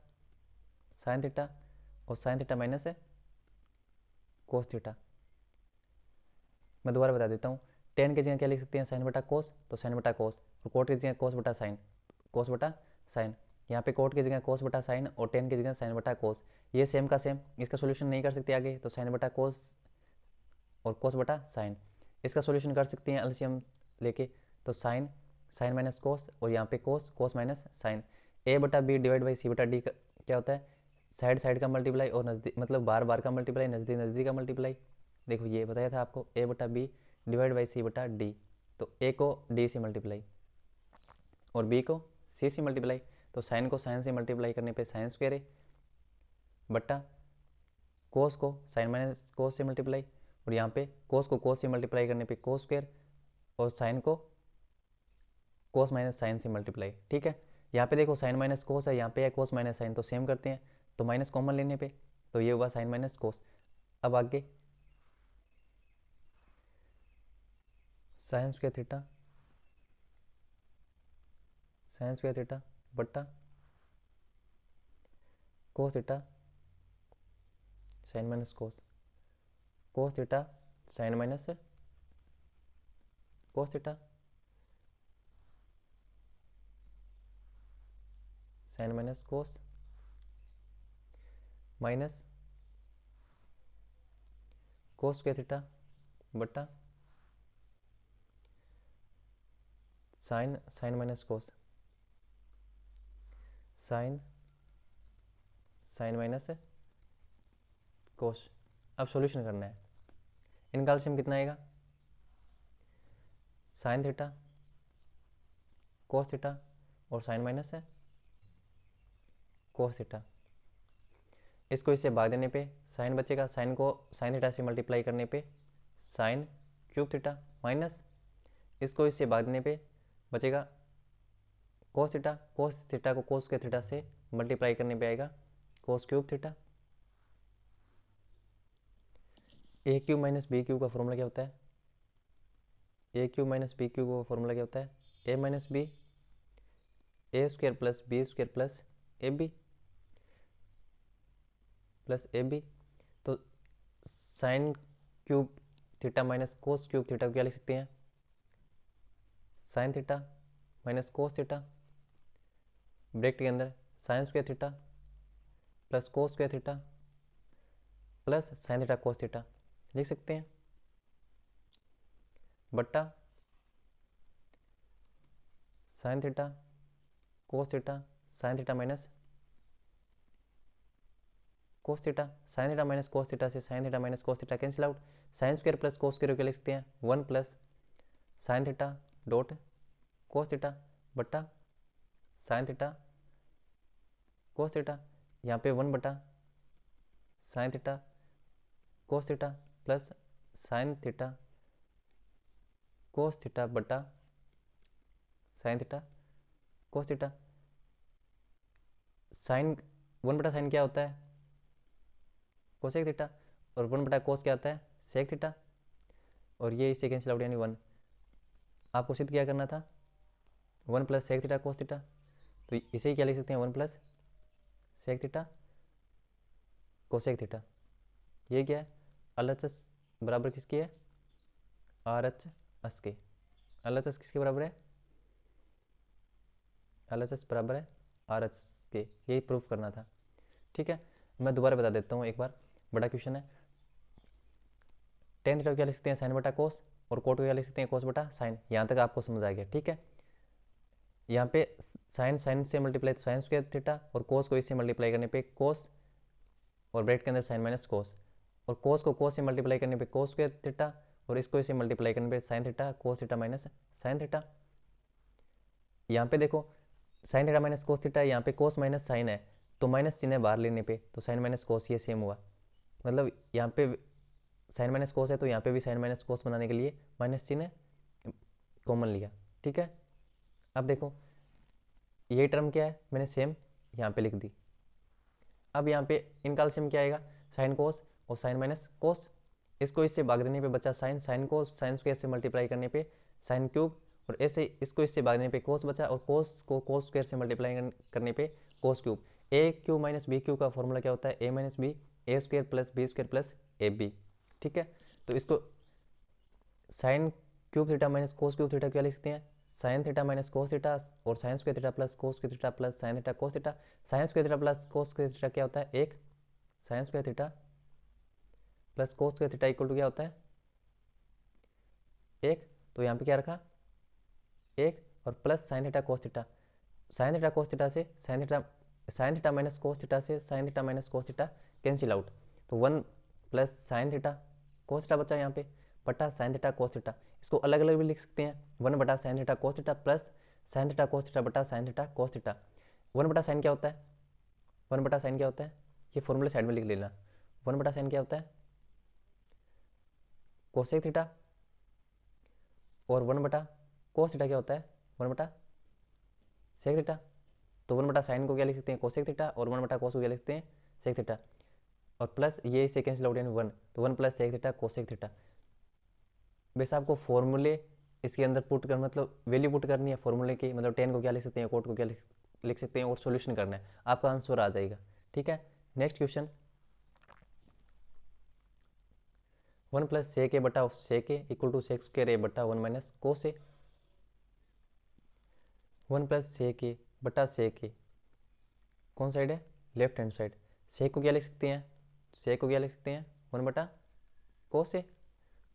साइन थीटा, और साइन थीटा माइनस है कोस थीटा। मैं दोबारा बता देता हूँ, टेन की जगह क्या लिख सकते हैं साइन बटा कोस, तो साइन बटा कोस, और कोट की जगह कोस बटा साइन, कोस बटा साइन, यहाँ पे कोट की जगह कोस बटा साइन और टेन की जगह साइन बटा कोस, ये सेम का सेम, इसका सोल्यूशन नहीं कर सकते आगे, तो साइन बटा कोस और कोस बटा साइन, इसका सोल्यूशन कर सकते हैं एलसीएम लेके, तो साइन साइन माइनस कोस, और यहाँ पे कोस कोस माइनस साइन, ए बटा बी डिवाइड बाई सी बटा डी क्या होता है साइड साइड का मल्टीप्लाई और नज़दीक मतलब बार बार का मल्टीप्लाई, नज़दीक नज़दीक का मल्टीप्लाई। देखो ये बताया था आपको ए बटा बी डिवाइड बाई सी बटा डी, तो ए को डी से मल्टीप्लाई और बी को सी से मल्टीप्लाई, तो साइन को साइन से मल्टीप्लाई करने पे साइन स्क्वायर है बटा कोस को साइन माइनस कोस से मल्टीप्लाई, और यहाँ पे कोस को कोस से मल्टीप्लाई करने पे कोस स्क्वायर, और साइन को कोस माइनस साइन से मल्टीप्लाई। ठीक है, यहाँ पे देखो साइन माइनस कोस है, यहाँ पे है कोस माइनस साइन, तो सेम करते हैं, तो माइनस कॉमन लेने पे तो ये हुआ साइन माइनस कोस। अब आगे sine square theta sign square theta बट्टा cos theta sine minus cos, cos theta sine minus कोस theta sine minus cos minus cos square theta बट्टा sine sign minus cos sine sign minus cos. अब solution करना है, इनका LCM कितना आएगा sine theta cos theta और sine minus कोस theta. इसको इससे भाग देने पे साइन बचेगा, साइन को साइन थीटा से मल्टीप्लाई करने पे साइन क्यूब थीटा, माइनस इसको इससे भाग देने पे बचेगा कोस थीटा। कोस थीटा को कोस के थीटा से मल्टीप्लाई करने पे आएगा cos cube theta. A cube minus B cube का फॉर्मूला क्या होता है? A cube minus B cube का फॉर्मूला क्या होता है? A minus B, A square plus B square plus A B plus A B. तो sine cube theta minus cos cube theta को क्या लिख सकते हैं? साइन थीटा माइनस कोस थीटा, ब्रैकेट के अंदर sine square theta plus cos square theta plus sine theta cos theta लिख सकते हैं, बट्टा sine theta cos theta, sine theta minus cos theta. Sine theta minus cos theta से sine theta minus cos theta cancel out. Sine square plus cos square को लिख सकते हैं 1 plus sine theta dot cos theta बट्टा sine theta cos theta. यहाँ पे 1 बटा sign theta cos theta plus sine theta cos theta बटा sign theta cos theta. Sign 1 बटा साइन क्या होता है? Cosec theta. और 1 बटा कोस क्या होता है? Sec theta. और ये इससे कैंसिल आउट यानी 1। आपको सिद्ध क्या करना था? 1 plus sec theta cos theta. तो इसे ही क्या लिख सकते हैं? 1 plus sec theta cosec theta. ये क्या है? LHS बराबर किसकी है? RHS के। LHS किसके बराबर है? LHS बराबर है RHS के। यही प्रूफ करना था। ठीक है, मैं दोबारा बता देता हूँ एक बार, बड़ा क्वेश्चन है। टेन थीटा को क्या लिख सकते हैं? साइन बटा कोस, और कोट को क्या लिख सकते हैं? कोस बटा साइन। यहाँ तक आपको समझ आ गया? ठीक है, यहाँ पे साइन साइन से मल्टीप्लाई तो साइन स्क्वायर थीटा, और कोस को इससे मल्टीप्लाई करने पे कोस, और ब्रैकेट के अंदर साइन माइनस कोस, और कोस को कोस से मल्टीप्लाई करने पे कोस स्क्वायर थीटा, और इसको इससे मल्टीप्लाई करने पे sin theta cos theta minus sine theta. यहाँ पे देखो sine theta minus cos theta, यहाँ पे कोस माइनस साइन है, तो माइनस चिन्ह बाहर लेने पे तो साइन माइनस कोस ये सेम हुआ। मतलब यहाँ पे साइन माइनस कोस है तो यहाँ पे भी साइन माइनस कोस बनाने के लिए माइनस चिन्ह कॉमन लिया। ठीक है, अब देखो ये टर्म क्या है, मैंने सेम यहाँ पे लिख दी। अब यहाँ पे इनका एलसीएम क्या आएगा? साइन कोस और साइन माइनस कोस। इसको इससे भाग देने पे बचा sin, sin cos sin square से मल्टीप्लाई करने पे साइन क्यूब, और ऐसे इसको इससे भाग देने पे कोस बचा, और कोस को कोस स्क्वायर से मल्टीप्लाई करने पे cos cube. A cube minus B cube का फॉर्मूला क्या होता है? A minus B, A square plus B square plus A B. ठीक है, तो इसको sine cube theta minus cos cube theta क्या लिख सकते हैं? Sine theta minus cos theta, और sine square theta plus cos square theta plus sine theta cos theta. Sign square theta plus cos square theta क्या होता है? एक sin square theta plus cos square theta equal to क्या होता है? एक। तो यहाँ पे क्या रखा? एक, और plus sine theta cos theta. Sine theta cos theta से sine theta minus cos theta से sine theta minus cos theta cancel out, तो 1 plus sine theta cos theta बचा यहाँ पे, बटा साइन थीटा कोस थीटा। इसको अलग अलग भी लिख सकते हैं, 1 बटा sign theta cos theta plus sine theta cos theta बटा साइन थीटा कोस थीटा। 1 बटा साइन क्या होता है? 1 बटा साइन क्या होता है? ये फॉर्मूले साइड में लिख लेना। 1 बटा साइन क्या होता है? Cosec theta. और 1 बटा कोस थीटा क्या होता है? 1 बटा सेक थीटा। तो 1 बटा साइन को क्या लिख सकते हैं? कोसेक थीटा, और 1 बटा कोस को क्या लिख सकते हैं? सेक थीटा। और प्लस ये इससे कैंसिल आउट यानी 1, तो 1 plus sec theta cosec theta. वैसे आपको फॉर्मूले इसके अंदर पुट कर मतलब वैल्यू पुट करनी है फॉर्मूले की, मतलब टेन को क्या लिख सकते हैं, कोट को क्या लिख सकते हैं, और सॉल्यूशन करना है, आपका आंसर आ जाएगा। ठीक है, नेक्स्ट क्वेश्चन। 1 प्लस सेक ए बटा सेक ए equal to sec square A बटा 1 minus cos A. 1 plus sec ए बटा सेक ए कौन साइड है? Left hand side. सेक को क्या लिख सकते हैं? सेक को क्या लिख सकते हैं? 1 बटा कोस ए।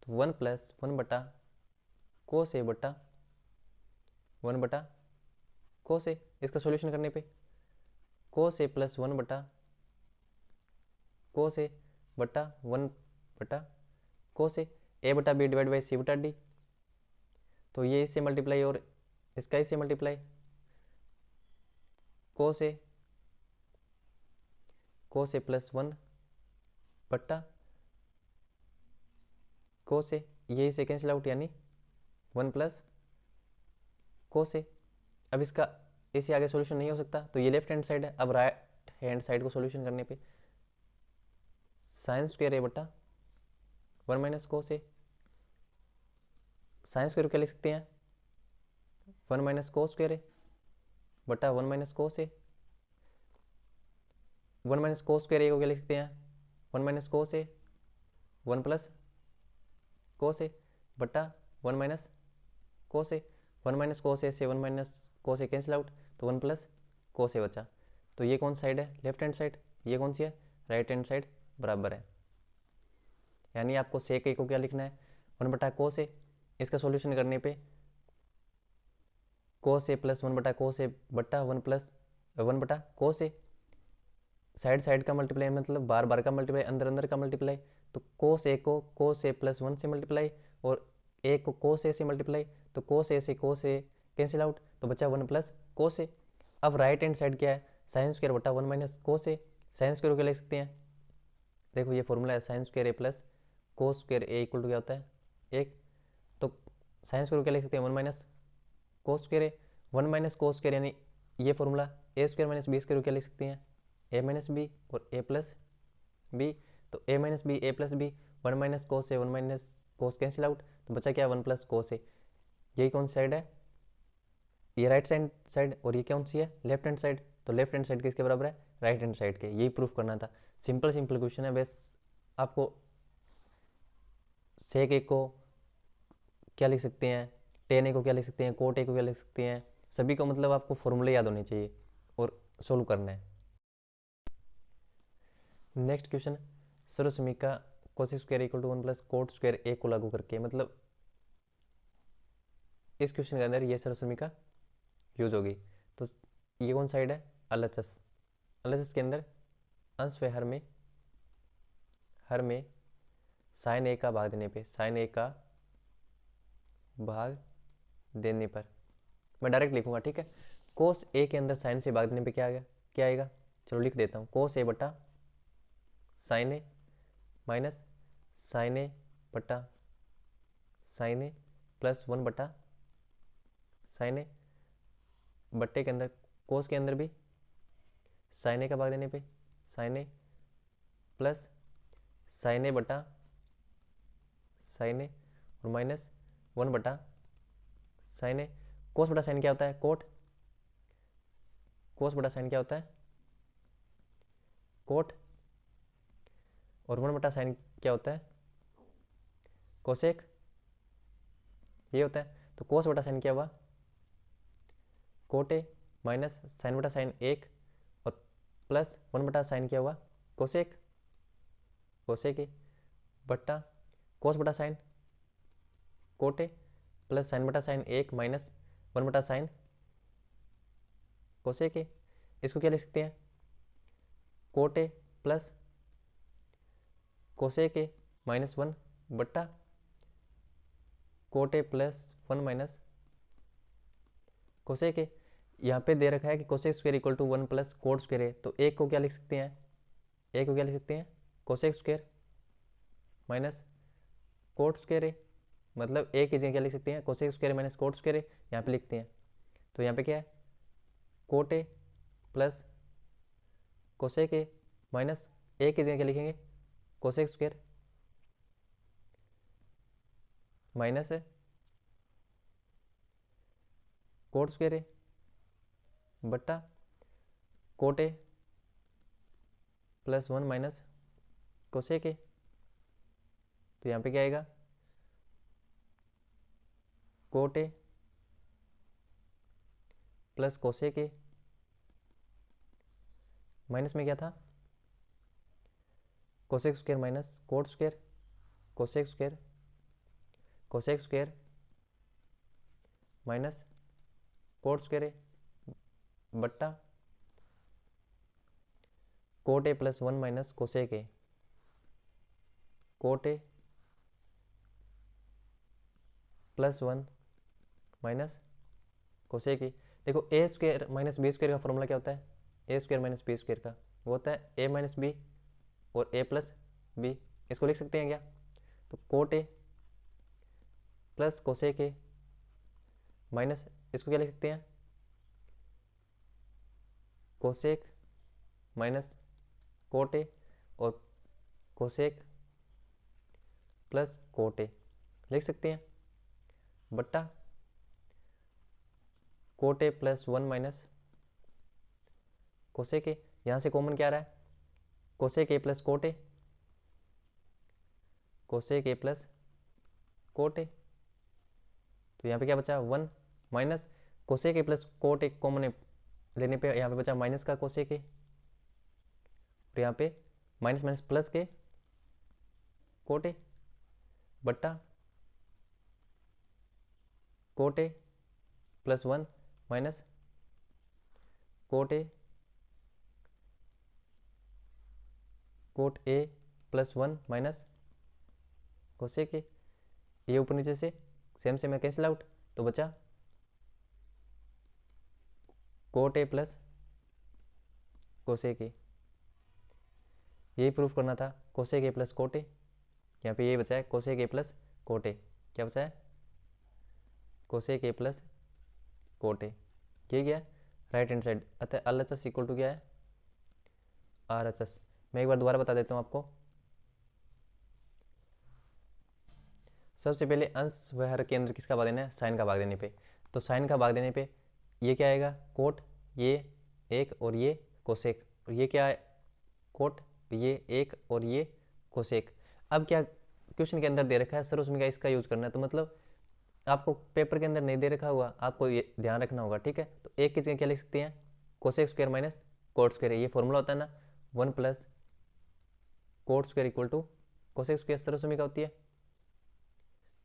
तो 1 प्लस 1 बटा कोस ए बटा 1 बटा कोस ए। इसका सॉल्यूशन करने पे कोस ए प्लस 1 बटा कोस ए बटा 1 बटा कोस ए बटा बी डिवाइड बाई सी बटा डी। तो ये इससे मल्टीप्लाई और इसका इससे multiply, cos A cos A plus 1 बट्टा कोस ए, यही से कैंसिल आउट यानी 1 प्लस कोस ए। अब इसका इससे आगे सॉल्यूशन नहीं हो सकता, तो ये लेफ्ट हैंड साइड है। अब राइट हैंड साइड को सॉल्यूशन करने पे साइन स्क्वायर ए बटा 1 minus cos A. Sign square क्या लिख सकते हैं, 1 माइनस कोस स्क्वायर ए बटा 1 minus cos A. 1 minus cos square A को क्या लिख सकते हैं, 1 minus cos A, 1 plus cos ए बटा 1 minus cos A. 1 minus cos ए से 1 माइनस कोस ए कैंसिल आउट, तो 1 प्लस कोस ए बचा। तो ये कौन साइड है, लेफ्ट हैंड साइड, ये कौन सी है, राइट हैंड साइड बराबर है। यानी आपको सेक ए को क्या लिखना है, 1 बटा कोस ए। इसका सॉल्यूशन करने पे कोस ए प्लस 1 बटा कोस ए बटा 1 प्लस 1 बटा कोस ए। साइड साइड का मल्टीप्लाई मतलब बार बार का मल्टीप्लाई, अंदर अंदर का मल्टीप्लाई। तो कोस ए को कोस ए प्लस 1 से मल्टीप्लाई और ए को कोस ए से मल्टीप्लाई, तो कोस ए से कोस ए कैंसिल आउट, तो बचा 1 प्लस कोस ए। अब राइट हैंड साइड क्या है, साइन स्क्वायर बटा 1 minus cos A. Sign square को क्या लिख सकते हैं, देखो ये फॉर्मूला है, sign square A plus cos square A equal to क्या होता है 1। तो साइन स्क्वायर को क्या लिख सकते हैं, 1 माइनस कोस स्क्वायर ए। 1 माइनस कोस स्क्वायर यानी ये फॉर्मूला, ए स्क्वायर माइनस बी स्क्वायर को क्या लिख सकते हैं, ए माइनस बी और ए प्लस बी। तो ए minus B A plus B, 1 minus cos A 1 minus cos cancel out, तो बचा क्या 1 प्लस कोस ए। यही कौन सी साइड है, ये राइट हैंड साइड, और ये कौन सी है, लेफ्ट हैंड साइड। तो लेफ्ट हैंड साइड किसके बराबर है, राइट हैंड साइड के। यही प्रूफ करना था, सिंपल सिंपल क्वेश्चन है। बस आपको सेक ए को क्या लिख सकते हैं, टेन ए को क्या लिख सकते हैं, कोट ए को क्या लिख सकते हैं, सभी को मतलब आपको फॉर्मूले याद होने चाहिए और सोल्व करना है। नेक्स्ट क्वेश्चन, सर्वसमीका cosec square equal to 1 plus cot square A को लागू करके, मतलब इस क्वेश्चन के अंदर ये सर्वसमीका यूज होगी। तो ये कौन साइड है, एलएचएस। एलएचएस के अंदर अंश व हर में साइन ए का भाग देने पे, साइन ए का भाग देने पर मैं डायरेक्ट लिखूंगा, ठीक है। कोस ए के अंदर साइन से भाग देने पे क्या आएगा, क्या आएगा, चलो लिख देता हूँ, कोस ए बटा sin A minus sign A बटा साइन ए प्लस 1 बटा साइन ए, बट्टे के अंदर कोस के अंदर भी साइन ए का भाग देने पे sign A plus sign A बटा साइन ए और माइनस 1 बटा साइन ए। कोस बटा साइन क्या होता है, कोट। कोस बटा साइन क्या होता है, कोट। और 1 बटा साइन क्या होता है, कोसेक। ये होता है। तो कोस बटा साइन क्या हुआ, कोट ए माइनस साइन बटा साइन 1 और प्लस 1 बटा साइन क्या हुआ, कोसेक। कोसेक ए बट्टा कोस बटा sin cot A plus sin बटा साइन 1 माइनस 1 बटा साइन कोसेक ए। इसको क्या लिख सकते हैं, cot A plus cosec A minus 1 बट्टा cot A plus 1 minus cosec A. यहाँ पे दे रखा है कि cosec square equal to 1 plus cot square A. तो एक को क्या लिख सकते हैं, एक को क्या लिख सकते हैं, cosec square minus cot square A. मतलब एक की जगह क्या लिख सकते हैं, cosec square minus cot square A, यहाँ पे लिखते हैं। तो यहाँ पे क्या है, cot A plus cosec A minus एक की जगह क्या लिखेंगे, cosec square minus cot square A बट्टा cot A plus 1 minus cosec A. तो यहाँ पे क्या आएगा, cot A plus cosec A minus में क्या था, cosec square minus cot square, cosec square cosec square minus cot square A बट्टा cot A plus 1 minus cosec A, cot A plus 1 minus cosec A. देखो A square minus B square का formula क्या होता है, A square minus B square का वो होता है ए माइनस बी और ए प्लस बी। इसको लिख सकते हैं क्या? तो coat A plus cosec A minus इसको क्या लिख सकते हैं? कोसेक माइनस कोट ए और कोसेक प्लस कोट ए लिख सकते हैं, बट्टा cot A plus 1 minus cosec A. यहाँ से कॉमन क्या आ रहा है? Cosec A plus cot A, cosec A plus cot ए। तो यहाँ पे क्या बचा? 1 minus cosec A plus cot A common लेने पे यहाँ पे बचा माइनस का कोसेक ए, और यहाँ पे माइनस माइनस प्लस के कोट ए, बट्टा cot A plus 1 minus coat A plus 1 minus cosec ए। ये ऊपर नीचे से सेम सेम है, कैंसिल आउट, तो बचा कोट ए प्लस कोसेक ए। यही प्रूफ करना था, कोसेक ए प्लस कोट ए। यहाँ पे ये बचा है कोसेक ए प्लस कोट ए। क्या बचा है? Cosec A plus cot A. ये क्या है? Right hand side. अतः L H S equal to क्या है? R H S. मैं एक बार दोबारा बता देता हूँ आपको। सबसे पहले अंश व हर केंद्र किसका भाग देना है? साइन का भाग देने पे। तो साइन का भाग देने पे ये क्या आएगा? कोट, ये एक और ये कोसेक, और ये क्या है? कोट, ये एक और ये कोसेक। अब क्या क्वेश्चन के अंदर दे रखा है सर्वसमीका, इसका यूज करना है। तो मतलब आपको पेपर के अंदर नहीं दे रखा हुआ, आपको ये ध्यान रखना होगा, ठीक है। तो एक की जगह क्या लिख सकते हैं? Cosec square minus cot square. ये फॉर्मूला होता है ना, 1 plus cot square equal to cosec square. सर्वसमीका होती है,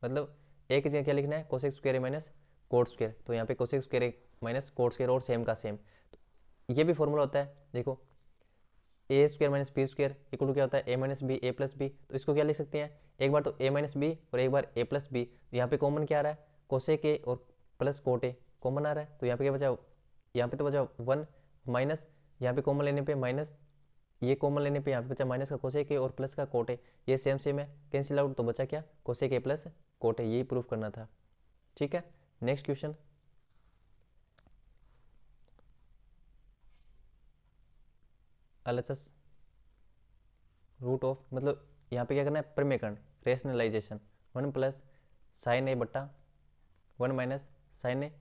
मतलब एक की जगह क्या लिखना है? Cosec square minus cot square. तो यहाँ पे cosec square minus cot square और सेम का सेम। तो ये भी फॉर्मूला होता है, देखो A square minus B square equal to क्या होता है? A minus B A plus B. तो इसको क्या लिख सकते हैं? एक बार तो ए माइनस बी और एक बार ए प्लस बी। यहाँ पे कॉमन क्या आ रहा है? कोसेक ए और प्लस कोट ए कॉमन आ रहा है। तो यहाँ पे क्या बचा? यहाँ पे तो बचा 1 माइनस, यहाँ पे कॉमन लेने पे माइनस, ये कॉमन लेने पे यहाँ पे बचा माइनस का कोसेक ए और प्लस का कोट ए। ये सेम सेम है, कैंसिल आउट, तो बचा क्या? Cosec A plus cot A. यही प्रूफ करना था, ठीक है। Next question, LHS root of, मतलब यहाँ पे क्या करना है? प्रमेयकरण, रेशनलाइजेशन। 1 प्लस साइन ए बट्टा 1 माइनस साइन ए।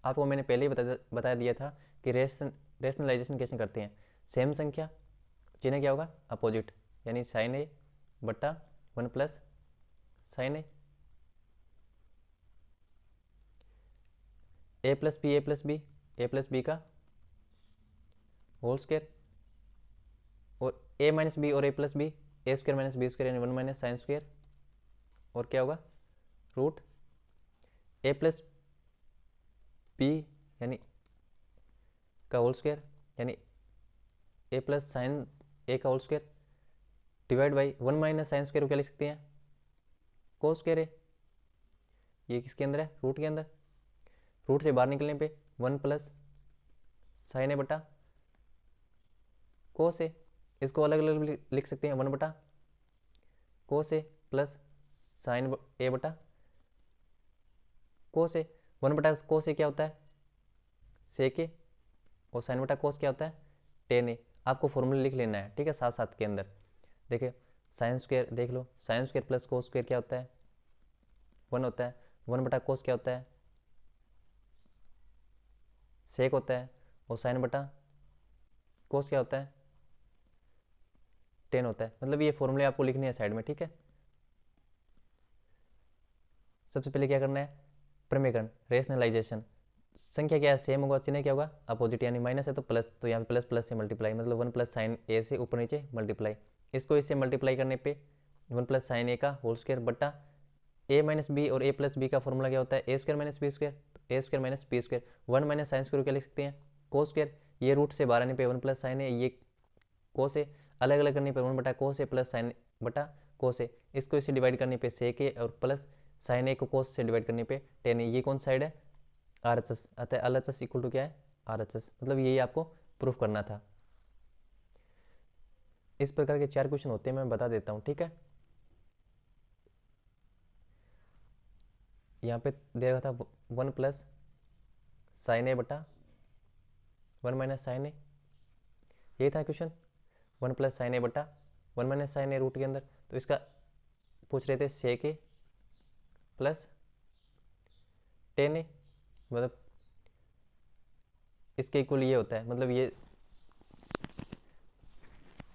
आपको मैंने पहले ही बता दिया था कि रेशनलाइजेशन कैसे करते हैं। सेम संख्या चिन्ह क्या होगा? अपोजिट, यानी साइन ए बट्टा 1 plus sign A plus B A plus B A plus B का होल स्क्वायर, और ए माइनस बी और A plus B A square minus B square यानी 1 माइनस साइन स्क्वायर, और क्या होगा? रूट ए plus B यानी का होल स्क्वायर यानी ए प्लस साइन ए का whole square divide by 1 minus sign square को क्या लिख सकते हैं? कोस स्क्वायर है। ये किसके अंदर है? रूट के अंदर। रूट से बाहर निकलने पे 1 प्लस साइन ए बटा कोस ए। इसको अलग अलग लिख सकते हैं, 1 बटा cos A plus sign A बटा कोस ए। 1 बटा कोस ए क्या होता है? सेक ए, और साइन बटा कोस क्या होता है? टेन ए। आपको फॉर्मूला लिख लेना है, ठीक है, साथ साथ के अंदर। देखिए साइन स्क्वायर देख लो, sine square plus cos square क्या होता है? 1 होता है। 1 बटा कोस क्या होता है? सेक होता है, और साइन बटा कोस क्या होता है? टेन होता है। मतलब ये फॉर्मूले आपको लिखने हैं साइड में, ठीक है। सबसे पहले क्या करना है? प्रमेयकरण, रेशनलाइजेशन। संख्या क्या है? सेम होगा, चिन्ह क्या होगा? अपोजिट, यानी माइनस है तो प्लस, तो यहाँ पे प्लस प्लस से मल्टीप्लाई, मतलब 1 प्लस साइन ए से ऊपर नीचे मल्टीप्लाई। इसको इससे मल्टीप्लाई करने पे 1 प्लस साइन ए का होल स्क्वायर बट्टा ए माइनस बी, और ए प्लस बी का फॉर्मूला क्या होता है? A square minus B square, A square minus B square. 1 minus sign square क्या लिख सकते हैं? Cos square. ये रूट से बाहर आने पे 1 प्लस साइन ए, ये कोस ए, अलग अलग करने पे 1 बटा कोस ए प्लस साइन बटा कोस ए। इसको इससे डिवाइड करने पे सेक ए, और प्लस साइन ए को कोस से डिवाइड करने पे टेन ए। ये कौन साइड है? R H S. अतः L H S equal to क्या है? R H S. मतलब यही आपको प्रूफ करना था। इस प्रकार के 4 क्वेश्चन होते हैं, मैं बता देता हूँ, ठीक है। यहाँ पे दे रखा था 1 प्लस साइन ए बटा 1 माइनस साइन ए, यही था क्वेश्चन। 1 प्लस साइन ए बटा 1 माइनस साइन ए रूट के अंदर, तो इसका पूछ रहे थे सेक ए प्लस टेन ए, मतलब इसके इक्वल ये होता है, मतलब ये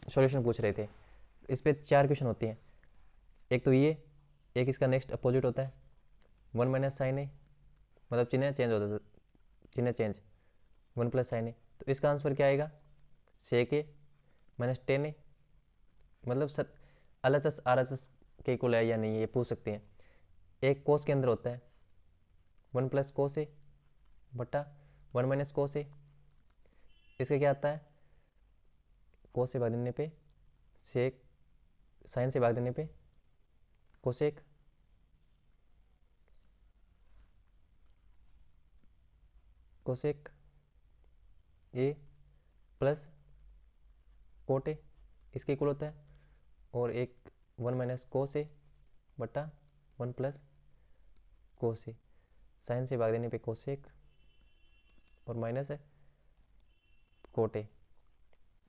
सॉल्यूशन पूछ रहे थे। इस पे 4 क्वेश्चन होती हैं, एक तो ये, एक इसका नेक्स्ट अपोजिट होता है 1 माइनस साइन ए, मतलब चिन्ह चेंज होता है, चिन्ह चेंज 1 प्लस साइन ए, तो इसका आंसर क्या आएगा सेक ए माइनस टेन ए, मतलब L H S R H S के इक्वल है या नहीं ये पूछ सकते हैं। एक कोस के अंदर होता है 1 प्लस कोस ए बटा 1 माइनस कोस ए, इसका क्या आता है कोस से भाग देने पे सेक, साइन से भाग देने पे cosec, cosec A plus cot ए, इसके इक्वल होता है, और एक 1 माइनस कोस ए बटा 1 प्लस कोस ए, साइन से भाग देने पे कोसेक और माइनस है कोट ए।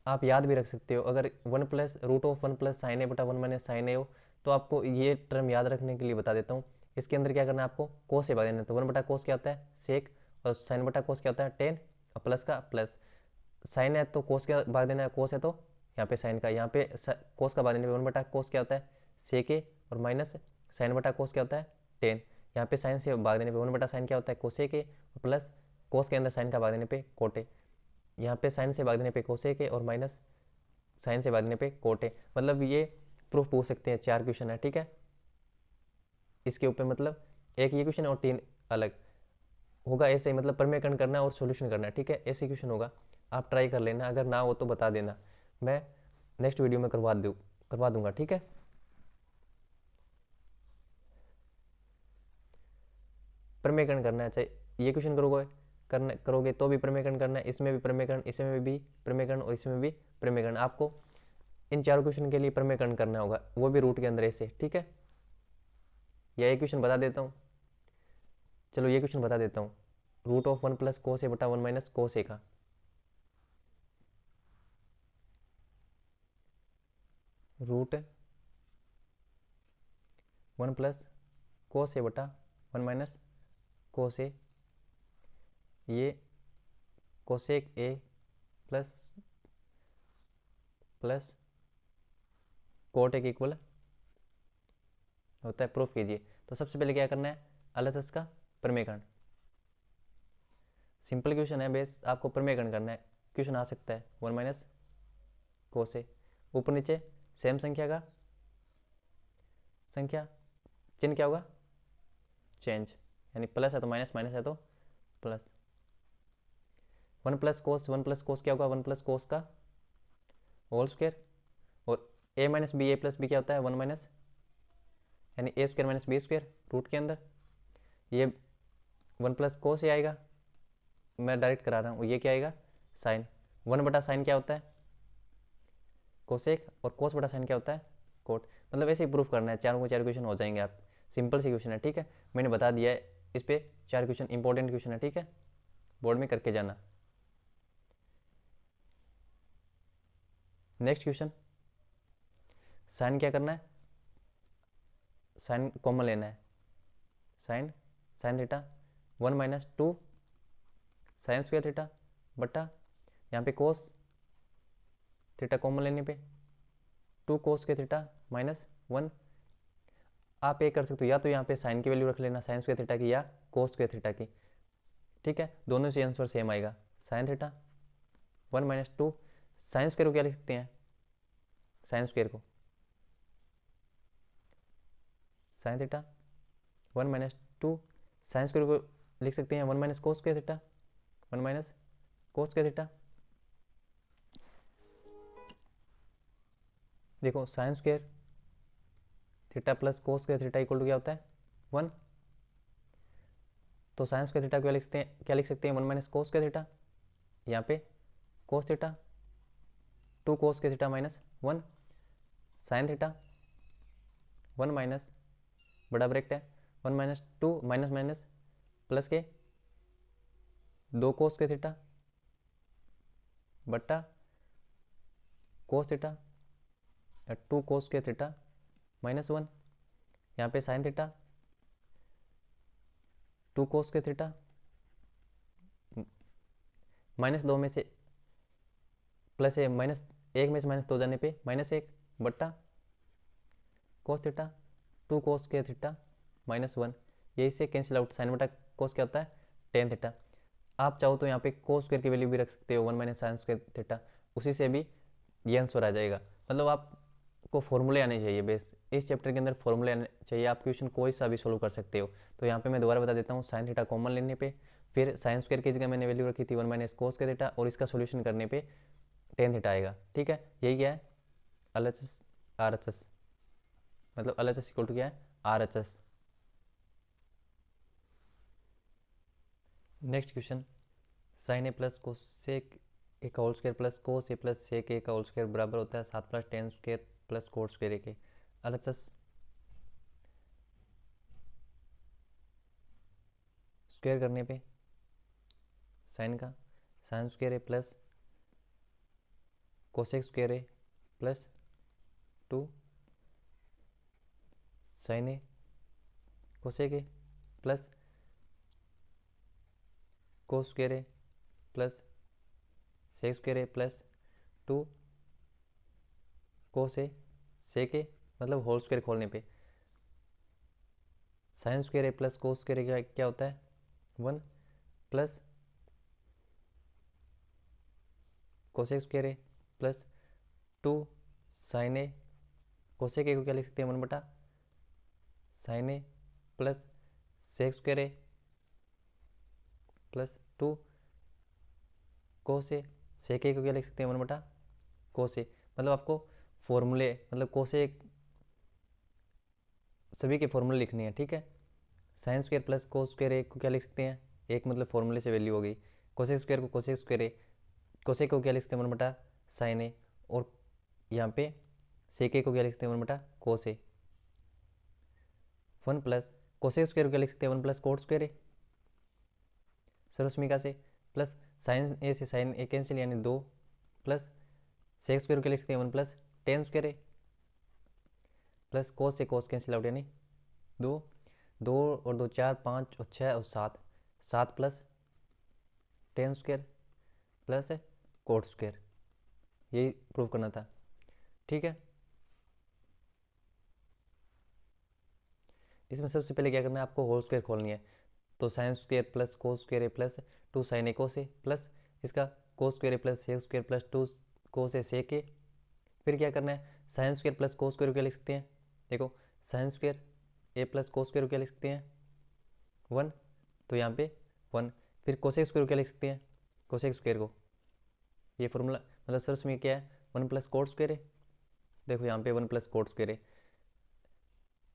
आप याद भी रख सकते हो, अगर 1 plus root of 1 plus sign A बटा 1 माइनस साइन ए हो तो आपको ये टर्म याद रखने के लिए बता देता हूँ। इसके अंदर क्या करना है आपको, कोस से भाग देना है, तो 1 बटा कोस क्या होता है सेक, और साइन बटा कोस क्या होता है टेन, और प्लस का प्लस, साइन है तो कोस का भाग देना है, कोस है तो यहाँ पे साइन का, यहाँ पे कोस का भाग देने पे 1 बटा कोस क्या होता है सेक ए, और माइनस साइन बटा कोस क्या होता है टेन, यहाँ पे साइन से भाग देने पे 1 बटा साइन क्या होता है कोसेक ए, और प्लस कोस के अंदर साइन का भाग देने पे कोट ए, यहाँ पे साइन से भाग देने पे कोसेक ए, और माइनस साइन से भाग देने पे कोट ए। मतलब ये प्रूफ पूछ सकते हैं, 4 क्वेश्चन है, ठीक है। इसके ऊपर मतलब एक ये क्वेश्चन और 3 अलग होगा, ऐसे ही मतलब प्रमेयकरण करना है और सॉल्यूशन करना है, ठीक है, ऐसे क्वेश्चन होगा। आप ट्राई कर लेना, अगर ना हो तो बता देना, मैं नेक्स्ट वीडियो में करवा दूंगा, ठीक है। प्रमेयकरण करना है, चाहे ये क्वेश्चन करोगे तो भी प्रमेयकरण करना है, इसमें भी प्रमेयकरण, इसमें भी प्रमेयकरण, और इसमें भी प्रमेयकरण। आपको इन 4 क्वेश्चन के लिए प्रमेयकरण करना होगा, वो भी रूट के अंदर ऐसे, ठीक है। या एक क्वेश्चन बता देता हूँ, चलो ये क्वेश्चन बता देता हूँ, रूट ऑफ 1 प्लस कोस ए बटा 1 माइनस कोस ए का, रूट 1 प्लस कोस ए बटा 1 माइनस कोस ए, ये cosec A plus plus cot ए के इक्वल होता है, प्रूफ कीजिए। तो सबसे पहले क्या करना है, एलएचएस का प्रमेयकरण, सिंपल क्वेश्चन है, बेस आपको प्रमेयकरण करना है। क्वेश्चन आ सकता है 1 माइनस कोस ए, ऊपर नीचे सेम संख्या चिन्ह क्या होगा चेंज, यानी प्लस है तो माइनस, माइनस है तो प्लस। 1 प्लस कोस क्या होगा 1 प्लस कोस का होल स्क्वायर, और A minus B, A plus B क्या होता है 1 माइनस, यानी A square minus B square root के अंदर, ये 1 प्लस कोस ए आएगा, मैं डायरेक्ट करा रहा हूँ, ये क्या आएगा साइन, 1 बटा साइन क्या होता है कोसेक, और कोस बटा साइन क्या होता है कोट। मतलब ऐसे ही प्रूफ करना है, 4 को 4 क्वेश्चन हो जाएंगे आप, सिंपल सी क्वेश्चन है, ठीक है। मैंने बता दिया है, इस पे 4 क्वेश्चन इंपॉर्टेंट क्वेश्चन है, ठीक है, बोर्ड में करके जाना। नेक्स्ट क्वेश्चन, साइन क्या करना है, साइन कॉमन लेना है, sign theta 1 minus 2 sine square theta बटा, यहाँ पे कोस थीटा कॉमन लेने पे 2 कोस के थीटा माइनस 1। आप ये कर सकते हो, या तो यहाँ पे साइन की वैल्यू रख लेना साइन स्क्वायर थीटा की, या कोस स्क्वायर थीटा की, ठीक है, दोनों से आंसर सेम आएगा। Sine theta 1 minus 2, sine square को क्या लिख सकते हैं, साइन स्क्वायर को sine theta 1 minus 2, sine square को लिख सकते हैं 1 minus cos square theta, 1 minus cos square theta. देखो sine square theta plus cos square theta equal to क्या होता है 1, तो साइन स्क्वायर थीटा क्या लिख सकते हैं 1 माइनस कोस स्क्वायर थीटा, यहाँ पे कोस थीटा 2 कोस square theta minus 1 sign theta, 1 minus बड़ा ब्रैकेट है 1 माइनस 2 माइनस माइनस प्लस के 2 कोस के थीटा बट्टा कोस थीटा 2 कोस के थीटा -1, यहाँ पे साइन थीटा 2 कोस के थीटा -2 में से प्लस है -1 में से -2 जाने पे -1 बट्टा कोस थीटा 2 कोस के थीटा -1, यही से कैंसिल आउट। साइन बटा कोस क्या होता है टेन थीटा। आप चाहो तो यहाँ पे कोस स्क्वायर की वैल्यू भी रख सकते हो 1 माइनस साइन स्क्वायर थीटा, उसी से भी ये आंसर आ जाएगा। मतलब आपको फॉर्मूले आने चाहिए, बेस इस चैप्टर के अंदर फॉर्मूले आने चाहिए। आप क्वेश्चन कोई सा भी सोल्व कर सकते हो। तो यहाँ पे मैं दोबारा बता देता हूँ, साइन थीटा कॉमन लेने पे फिर साइन स्क्वायर की जगह मैंने वैल्यू रखी थी 1 माइनस कोस के थीटा और इसका सोल्यूशन करने पे टेन थीटा आएगा। ठीक है, यही क्या है LHS RHS, मतलब LHS इक्वल टू क्या है RHS। Next question, sine A plus cosec A का whole square plus cos A plus sec A का होल स्क्वायर बराबर होता है 7 plus tan square plus cot square A के। LHS स्क्वायर करने पे साइन का sine square A plus cosec square A plus 2 sign A cosec A plus cos square A plus sec square A plus 2 cos A sec A, मतलब whole square खोलने पे sin square A plus cos square A क्या होता है 1 plus cosec square A plus 2 sign A cosec A को क्या लिख सकते हैं 1 बटा sin A plus sec square A plus 2 cos A sec A को क्या लिख सकते हैं 1 बटा कोस ए। मतलब आपको फॉर्मूले, मतलब कोस ए सभी के फॉर्मूले लिखने हैं। ठीक है, sign square plus cos square A को क्या लिख सकते हैं, एक मतलब फॉर्मूले से वैल्यू हो गई। कोसेक स्क्वायर को कोसेक स्क्वायर ए, कोसेक को क्या लिख सकते हैं 1 बटा साइन ए, और यहाँ पे सेक ए को क्या लिख सकते हैं 1 बटा cos A. 1 plus cosec square को क्या लिख सकते हैं 1 प्लस कोट स्क्वायर ए सर्वसमीका से, प्लस साइन ए से साइन ए कैंसिल यानी 2 प्लस सेक स्क्वायर को क्या लिख सकते हैं 1 plus tan square A plus कोस से कोस कैंसिल आउट यानी 2 2 और 2 4 5 और 6 और 7 7 plus tan square plus cot square, यही प्रूव करना था। ठीक है, इसमें सबसे पहले क्या करना है, आपको होल स्क्वायर खोलनी है। तो sine square plus cos square A plus 2 sign A cos A plus इसका cos square A plus sec square plus 2 cos A sec A. फिर क्या करना है, sign square plus cos square क्या लिख सकते हैं, देखो sine square A plus cos square क्या लिख सकते हैं 1, तो यहाँ पे 1। फिर कोसेक स्क्वायर क्या लिख सकते हैं, कोसेक स्क्वायर को ये फॉर्मूला मतलब सर्च में क्या है 1 प्लस कोट स्क्वायर है, देखो यहाँ पे 1 प्लस कोट स्क्वायर है।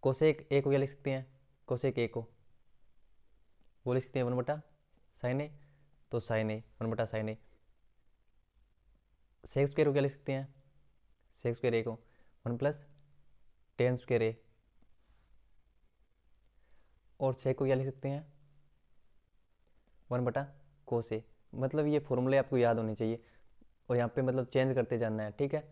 कोसेक ए को क्या लिख सकते हैं, कोसेक ए को वो लिख सकते हैं 1 बटा साइन ए, तो साइन ए 1 बटा साइन ए। सेक स्क्वायर को क्या लिख सकते हैं, सेक स्क्वायर ए को 1 प्लस टेन स्क्वायर ए, और सेक को क्या लिख सकते हैं 1 बटा कोस ए। मतलब ये फॉर्मूले आपको याद होने चाहिए और यहाँ पे मतलब चेंज करते जाना है। ठीक है,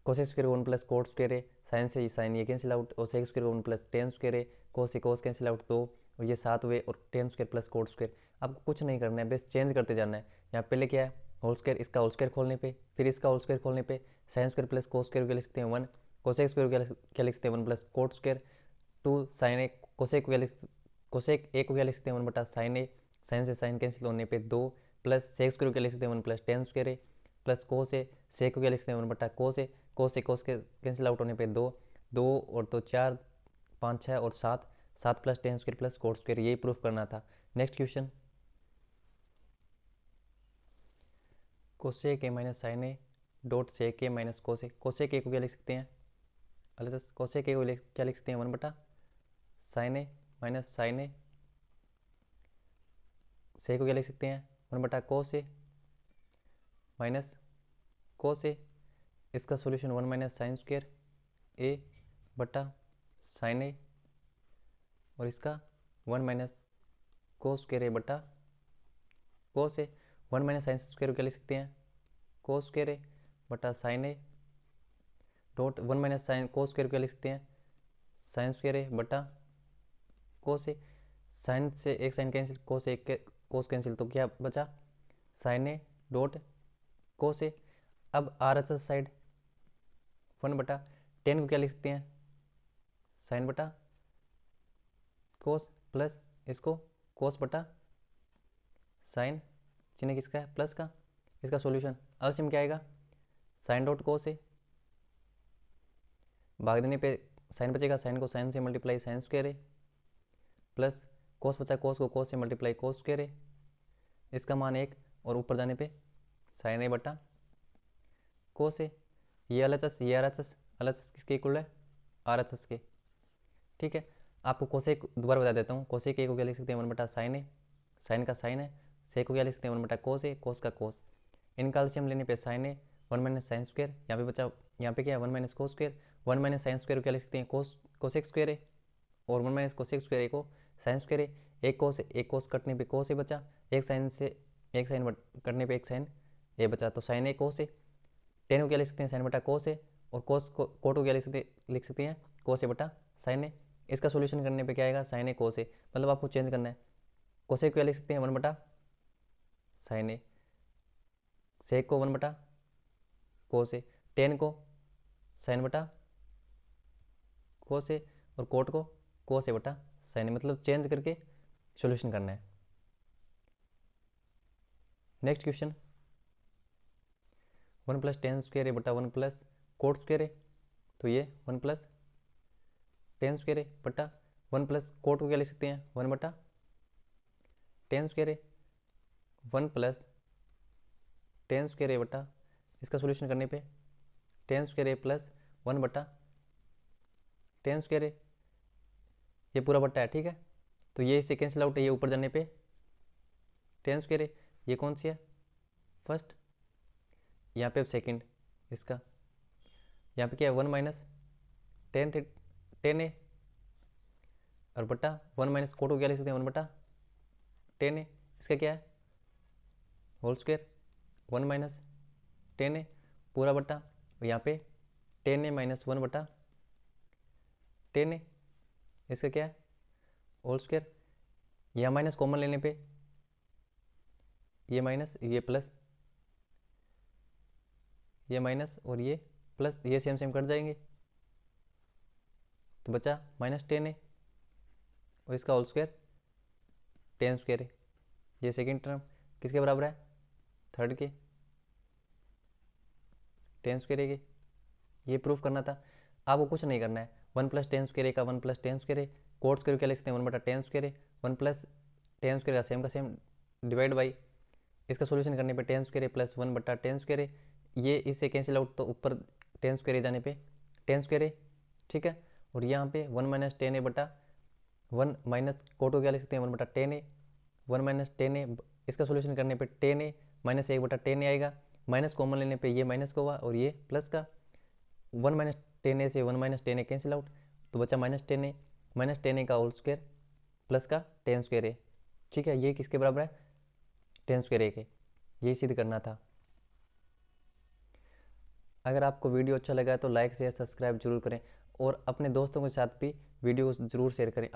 cosec square 1 plus cot square A, sine से साइन ये कैंसिल आउट, और sec square 1 plus tan square A, cos से कोस कैंसिल आउट 2, और ये 7 हुए, और tan square plus cot square. आपको कुछ नहीं करना है, बस चेंज करते जाना है। यहाँ पहले क्या है होल स्क्वायर, इसका होल स्क्वायर खोलने पे, फिर इसका होल स्क्वायर खोलने पे sin square plus cos square क्या लिख सकते हैं 1, कोसेक स्क्वायर क्या लिख सकते हैं 1 plus cot square 2 sign A, cosec को क्या लिख कोसेक ए को क्या लिख सकते हैं 1 बटा साइन ए, साइन से साइन कैंसिल होने पे 2, प्लस सेक स्क्वायर क्या लिख सकते हैं 1 plus tan square A, plus cos A, सेक को क्या लिख सकते हैं 1 बटा कोस ए, कोस से कोस के कैंसिल आउट होने पे 2 2 और 2 4 5 6 और 7 7 plus tan square plus cot square, यही प्रूफ करना था। Next question, cosec A minus sign A dot sec A minus cosec, cosec A को क्या लिख सकते हैं, कोसेक ए को क्या लिख सकते हैं 1 बटा साइन ए माइनस साइन ए, सेक को क्या लिख सकते हैं 1 बटा कोस ए माइनस कोस ए, इसका solution 1 minus sign square A बटा साइन ए, और इसका 1 माइनस कोस स्क्वायर ए बटा cos A. 1 minus sign square क्या लिख सकते हैं, कोस स्क्वायर ए बटा sin A dot 1 minus sin cos square क्या लिख सकते हैं, साइन स्क्वायर ए बटा कोस ए। साइन से एक साइन कैंसिल, कोस एक के कोस कैंसिल, तो क्या बचा साइन ए डॉट कोस ए। अब आर एच एस साइड 1 बटा टेन को क्या लिख सकते हैं, साइन बटा कोस, प्लस इसको कोस बटा साइन, चिन्ह किसका है, प्लस का। इसका सॉल्यूशन एलसीएम क्या आएगा, साइन डॉट कोस ए, भाग देने पे साइन बचेगा, साइन को साइन से multiply sign square A, plus कोस बचा, कोस को कोस से मल्टीप्लाई कोस स्क्वायर ए, इसका मान 1, और ऊपर जाने पे साइन ए बटा कोस ए। ये एल एच एस, ये are H S, L H S किसके इक्वल है, आर एच एस के। ठीक है, आपको कोसेक दोबारा बता देता हूँ, कोसेक ए को क्या लिख सकते हैं 1 बटा साइन ए, साइन का साइन है, सेक को क्या लिख सकते हैं 1 बटा कोस ए, कोस का कोस। इनका एलसीएम लेने पे साइन ए 1 माइनस साइन स्क्वायर, यहाँ पे बचा, यहाँ पे क्या है 1 minus cos square, 1 minus sign square को क्या लिख सकते हैं कोसेक स्क्वायर ए, और 1 माइनस कोसेक स्क्वायर ए को साइन स्क्वायर ए। एक कोस कटने पे कोस ए बचा, एक साइन से एक साइन कटने पे एक साइन ए बचा, तो sign A cos A. Ten को क्या लिख सकते हैं साइन बटा कोस ए, और कोस को कोट को क्या लिख सकते हैं कोस ए बटा साइन ए। इसका सॉल्यूशन करने पे क्या आएगा, साइन ए कोस ए, मतलब आपको चेंज करना है। कोसेक को क्या लिख सकते हैं 1 बटा साइन ए, सेक को 1 बटा कोस ए, टेन को साइन बटा कोस ए, और कोट को कोस ए बटा साइन ए, मतलब चेंज करके सॉल्यूशन करना है। Next question, 1 plus tan square A बटा 1 प्लस कोट स्क्वायर ए, तो ये 1 प्लस टेन स्क्वायर ए बटा 1 प्लस कोट को क्या लिख सकते हैं 1 बटा ten square A, 1 plus tan square A बटा, इसका सॉल्यूशन करने पे टेन स्क्वायर ए प्लस 1 बटा टेन स्क्वायर ए, ये पूरा बट्टा है। ठीक है, तो ये इससे कैंसिल आउट है, ये ऊपर जाने पे टेन स्क्वायर ए, ये कौन सी है फर्स्ट, यहाँ पे अब सेकेंड, इसका यहाँ पे क्या है 1 माइनस टेन ए, और बटा 1 माइनस कोट को क्या लिख सकते हैं 1 बटा टेन ए, इसका क्या है होल स्क्वायर, 1 माइनस टेन ए पूरा बटा, और यहाँ पे टेन ए माइनस 1 बटा टेन ए, इसका क्या है होल स्क्वायर। यहाँ माइनस कॉमन लेने पे ये माइनस, ये प्लस, ये माइनस और ये प्लस, ये सेम सेम कट जाएंगे, तो बचा माइनस टेन ए, और इसका होल स्क्वायर टेन स्क्वायर है। ये सेकेंड टर्म किसके बराबर है, थर्ड के, टेन स्क्वायर के। ये प्रूफ करना था, आपको कुछ नहीं करना है। 1 प्लस टेन स्क्वायर का 1 plus tan square, coat square क्या लिख सकते हैं 1 बटा ten square, 1 plus tan square का सेम डिवाइड बाई, इसका सॉल्यूशन करने पे टेन स्क्वायर प्लस 1 बटा टेन स्क्वायर, ये इससे कैंसिल आउट, तो ऊपर टेन स्क्वायर जाने पे टेन स्क्वायर। ठीक है, और यहाँ पे 1 माइनस टेन ए बटा 1 माइनस कोट को क्या लिख सकते हैं 1 बटा टेन ए, 1 माइनस टेन ए, इसका सॉल्यूशन करने पे टेन ए माइनस 1 बटा टेन ए आएगा, माइनस कॉमन लेने पे ये माइनस का हुआ और ये प्लस का, 1 माइनस टेन ए से 1 माइनस टेन ए कैंसिल आउट, तो बचा माइनस टेन ए का होल स्क्वायर प्लस का टेन स्क्वायर ए। ठीक है, ये किसके बराबर है, टेन स्क्वायर ए के, यही सिद्ध करना था। अगर आपको वीडियो अच्छा लगा है तो लाइक शेयर सब्सक्राइब जरूर करें, और अपने दोस्तों के साथ भी वीडियो को जरूर शेयर करें।